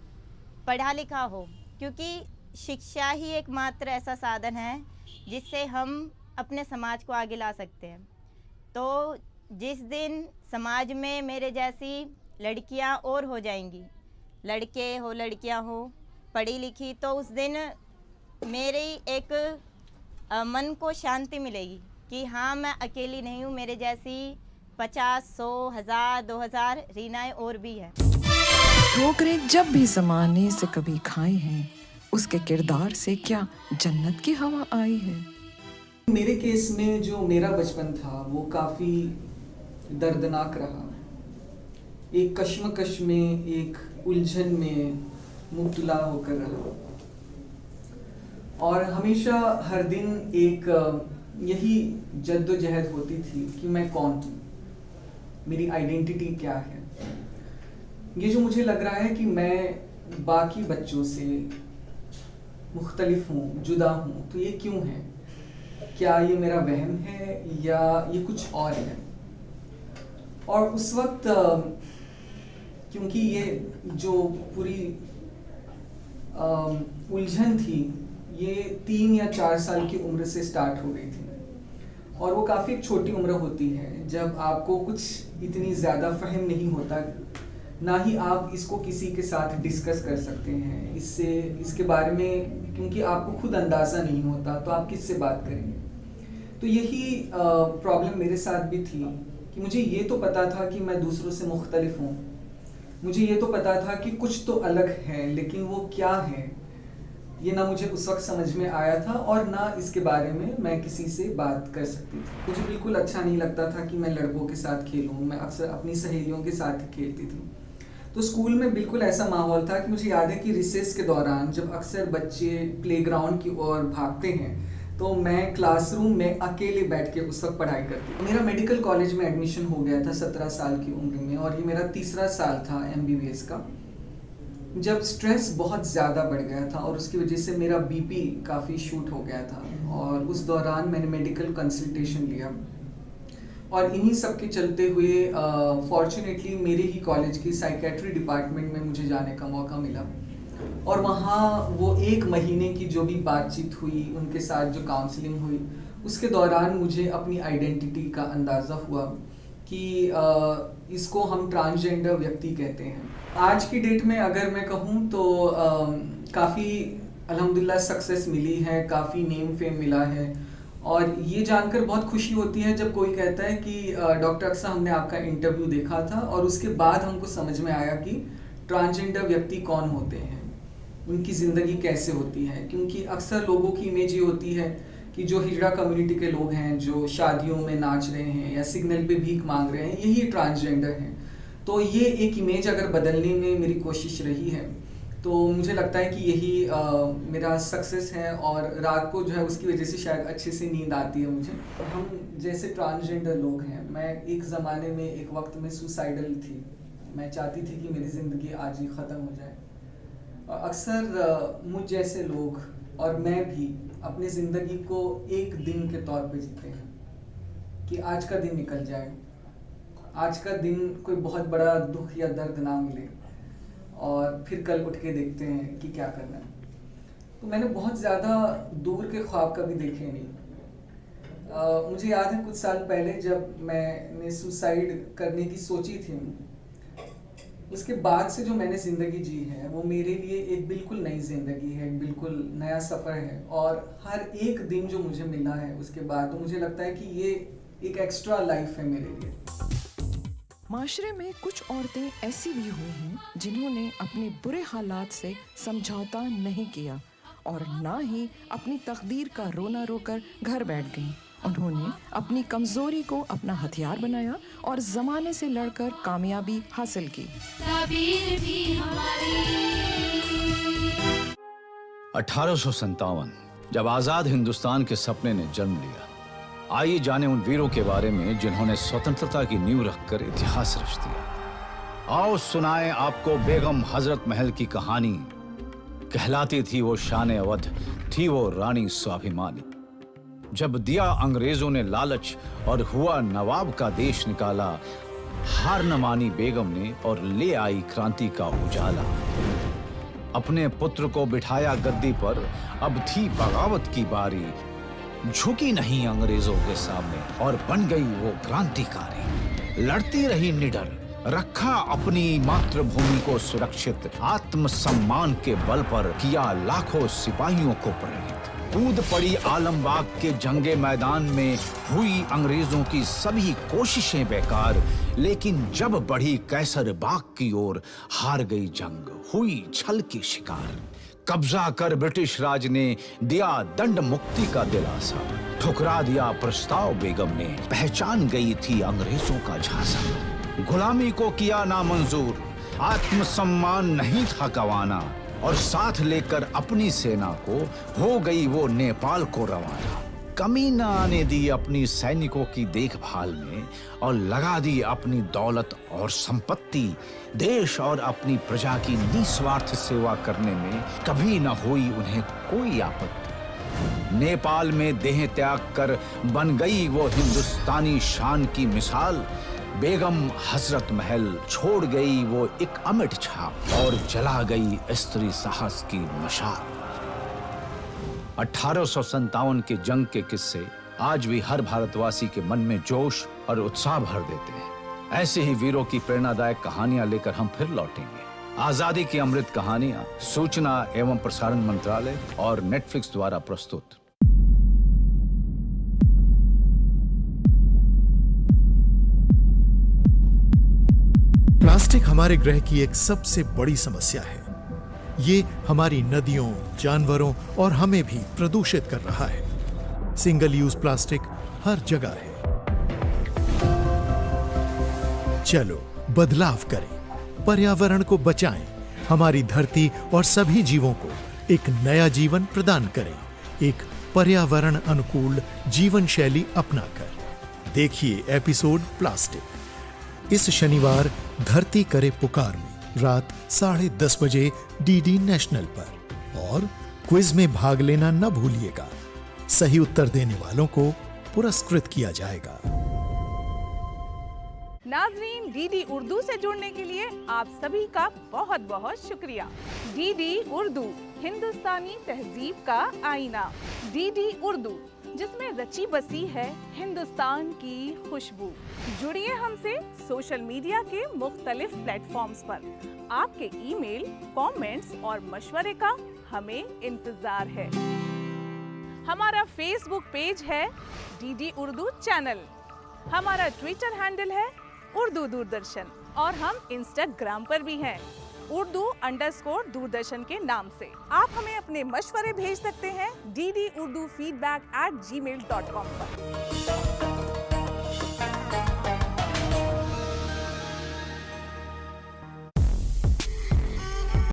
पढ़ा लिखा हो, क्योंकि शिक्षा ही एकमात्र ऐसा साधन है जिससे हम अपने समाज को आगे ला सकते हैं। तो जिस दिन समाज में मेरे जैसी लड़कियां और हो जाएंगी, लड़के हो लड़कियां हो पढ़ी लिखी, तो उस दिन मेरी एक मन को शांति मिलेगी कि हाँ मैं अकेली नहीं हूँ, मेरे जैसी 50, 100, 1000, 2000 रीनाएं और भी हैं। ठोकरें जब भी ज़माने से कभी खाई हैं, उसके किरदार से क्या जन्नत की हवा आई है। मेरे केस में जो मेरा बचपन था वो काफ़ी दर्दनाक रहा। एक कश्मकश में, एक उलझन में मुब्तला होकर रहा, और हमेशा हर दिन एक यही जद्दोजहद होती थी कि मैं कौन हूँ, मेरी आइडेंटिटी क्या है। ये जो मुझे लग रहा है कि मैं बाकी बच्चों से मुख्तलिफ हूँ, जुदा हूँ, तो ये क्यों है? क्या ये मेरा वहम है या ये कुछ और है? और उस वक्त क्योंकि ये जो पूरी उलझन थी ये 3 या 4 साल की उम्र से स्टार्ट हो गई थी, और वो काफ़ी एक छोटी उम्र होती है जब आपको कुछ इतनी ज़्यादा फहम नहीं होता, ना ही आप इसको किसी के साथ डिस्कस कर सकते हैं इसके बारे में, क्योंकि आपको खुद अंदाज़ा नहीं होता तो आप किससे बात करेंगे। तो यही प्रॉब्लम मेरे साथ भी थी कि मुझे ये तो पता था कि मैं दूसरों से मुख्तलिफ हूँ, मुझे ये तो पता था कि कुछ तो अलग है, लेकिन वो क्या है ये ना मुझे उस वक्त समझ में आया था और ना इसके बारे में मैं किसी से बात कर सकती थी। मुझे बिल्कुल अच्छा नहीं लगता था कि मैं लड़कों के साथ खेलूँ, मैं अक्सर अपनी सहेलियों के साथ खेलती थी। तो स्कूल में बिल्कुल ऐसा माहौल था कि मुझे याद है कि रिसेस के दौरान जब अक्सर बच्चे प्लेग्राउंड की ओर भागते हैं तो मैं क्लासरूम में अकेले बैठ के उस वक्त पढ़ाई करती थी। मेरा मेडिकल कॉलेज में एडमिशन हो गया था 17 साल की उम्र में, और ये मेरा 3रा साल था MBBS का, जब स्ट्रेस बहुत ज़्यादा बढ़ गया था और उसकी वजह से मेरा BP काफ़ी शूट हो गया था। और उस दौरान मैंने मेडिकल कंसल्टेशन लिया और इन्हीं सब के चलते हुए फॉर्चुनेटली मेरे ही कॉलेज की साइकेट्री डिपार्टमेंट में मुझे जाने का मौका मिला और वहाँ वो 1 महीने की जो भी बातचीत हुई, उनके साथ जो काउंसलिंग हुई, उसके दौरान मुझे अपनी आइडेंटिटी का अंदाज़ा हुआ कि इसको हम ट्रांसजेंडर व्यक्ति कहते हैं। आज की डेट में अगर मैं कहूँ तो काफ़ी अल्हम्दुलिल्लाह सक्सेस मिली है, काफ़ी नेम फेम मिला है और ये जानकर बहुत खुशी होती है जब कोई कहता है कि डॉक्टर अक्सा हमने आपका इंटरव्यू देखा था और उसके बाद हमको समझ में आया कि ट्रांसजेंडर व्यक्ति कौन होते हैं, उनकी ज़िंदगी कैसे होती है। क्योंकि अक्सर लोगों की इमेज ये होती है कि जो हिजड़ा कम्युनिटी के लोग हैं, जो शादियों में नाच रहे हैं या सिग्नल पे भीख मांग रहे हैं, यही ट्रांसजेंडर हैं। तो ये एक इमेज अगर बदलने में मेरी कोशिश रही है तो मुझे लगता है कि यही मेरा सक्सेस है और रात को जो है उसकी वजह से शायद अच्छे से नींद आती है मुझे। हम जैसे ट्रांसजेंडर लोग हैं, मैं एक ज़माने में एक वक्त में सुसाइडल थी, मैं चाहती थी कि मेरी ज़िंदगी आज ही ख़त्म हो जाए। और अक्सर मुझ जैसे लोग और मैं भी अपनी ज़िंदगी को एक दिन के तौर पे जीते हैं कि आज का दिन निकल जाए, आज का दिन कोई बहुत बड़ा दुख या दर्द ना मिले और फिर कल उठ के देखते हैं कि क्या करना है। तो मैंने बहुत ज़्यादा दूर के ख्वाब कभी देखे नहीं। मुझे याद है कुछ साल पहले जब मैंने सुसाइड करने की सोची थी, उसके बाद से जो मैंने ज़िंदगी जी है वो मेरे लिए एक बिल्कुल नई ज़िंदगी है, एक बिल्कुल नया सफ़र है और हर एक दिन जो मुझे मिला है उसके बाद तो मुझे लगता है कि ये एक एक्स्ट्रा लाइफ है मेरे लिए। माशरे में कुछ औरतें ऐसी भी हुई हैं जिन्होंने अपने बुरे हालात से समझौता नहीं किया और ना ही अपनी तकदीर का रोना रोकर घर बैठ गईं। उन्होंने अपनी कमजोरी को अपना हथियार बनाया और जमाने से लड़कर कामयाबी हासिल की। 1857 जब आजाद हिंदुस्तान के सपने ने जन्म लिया, आइए जाने उन वीरों के बारे में जिन्होंने स्वतंत्रता की नींव रखकर इतिहास रच दिया। आओ सुनाएं आपको बेगम हजरत महल की कहानी। कहलाती थी वो शान अवध, थी वो रानी स्वाभिमानी। जब दिया अंग्रेजों ने लालच और हुआ नवाब का देश निकाला, हार न मानी बेगम ने और ले आई क्रांति का उजाला। अपने पुत्र को बिठाया गद्दी पर, अब थी बगावत की बारी। झुकी नहीं अंग्रेजों के सामने और बन गई वो क्रांतिकारी। लड़ती रही निडर, रखा अपनी मातृभूमि को सुरक्षित। आत्मसम्मान के बल पर किया लाखों सिपाहियों को प्रेरित। कूद पड़ी आलमबाग के जंगे मैदान में, हुई अंग्रेजों की सभी कोशिशें बेकार। लेकिन जब बढ़ी कैसर बाग की ओर, हार गई जंग, हुई छल की शिकार। कब्जा कर ब्रिटिश राज ने दिया दंड मुक्ति का दिलासा। ठुकरा दिया प्रस्ताव बेगम ने, पहचान गई थी अंग्रेजों का झांसा। गुलामी को किया नामंजूर, आत्मसम्मान नहीं था गंवाना और साथ लेकर अपनी सेना को हो गई वो नेपाल को रवाना। कमी न आने दी अपनी सैनिकों की देखभाल में और लगा दी अपनी दौलत और संपत्ति। देश और अपनी प्रजा की निस्वार्थ सेवा करने में कभी न हुई उन्हें कोई आपत्ति। नेपाल में देह त्याग कर बन गई वो हिंदुस्तानी शान की मिसाल। बेगम हजरत महल छोड़ गई वो एक अमिट छाप और जला गई स्त्री साहस की मशाल। 1857 के जंग के किस्से आज भी हर भारतवासी के मन में जोश और उत्साह भर देते हैं। ऐसे ही वीरों की प्रेरणादायक कहानियां लेकर हम फिर लौटेंगे। आजादी की अमृत कहानियां सूचना एवं प्रसारण मंत्रालय और नेटफ्लिक्स द्वारा प्रस्तुत। प्लास्टिक हमारे ग्रह की एक सबसे बड़ी समस्या है। ये हमारी नदियों, जानवरों और हमें भी प्रदूषित कर रहा है। सिंगल यूज प्लास्टिक हर जगह है। चलो बदलाव करें, पर्यावरण को बचाएं, हमारी धरती और सभी जीवों को एक नया जीवन प्रदान करें, एक पर्यावरण अनुकूल जीवन शैली अपनाकर। देखिए एपिसोड प्लास्टिक इस शनिवार धरती करे पुकार में रात 10:30 बजे डीडी नेशनल पर। और क्विज में भाग लेना न भूलिएगा। सही उत्तर देने वालों को पुरस्कृत किया जाएगा। नाजरीन, डीडी उर्दू से जुड़ने के लिए आप सभी का बहुत बहुत शुक्रिया। डीडी उर्दू, हिंदुस्तानी तहजीब का आईना। डीडी उर्दू, जिसमें रची बसी है हिंदुस्तान की खुशबू। जुड़िए हमसे सोशल मीडिया के मुख्तलिफ प्लेटफॉर्म्स पर। आपके ईमेल, कमेंट्स और मशवरे का हमें इंतजार है। हमारा फेसबुक पेज है डीडी उर्दू चैनल। हमारा ट्विटर हैंडल है उर्दू दूरदर्शन और हम इंस्टाग्राम पर भी हैं urdu_दूरदर्शन के नाम से। आप हमें अपने मशवरे भेज सकते हैं ddurdufeedback@gmail.com पर।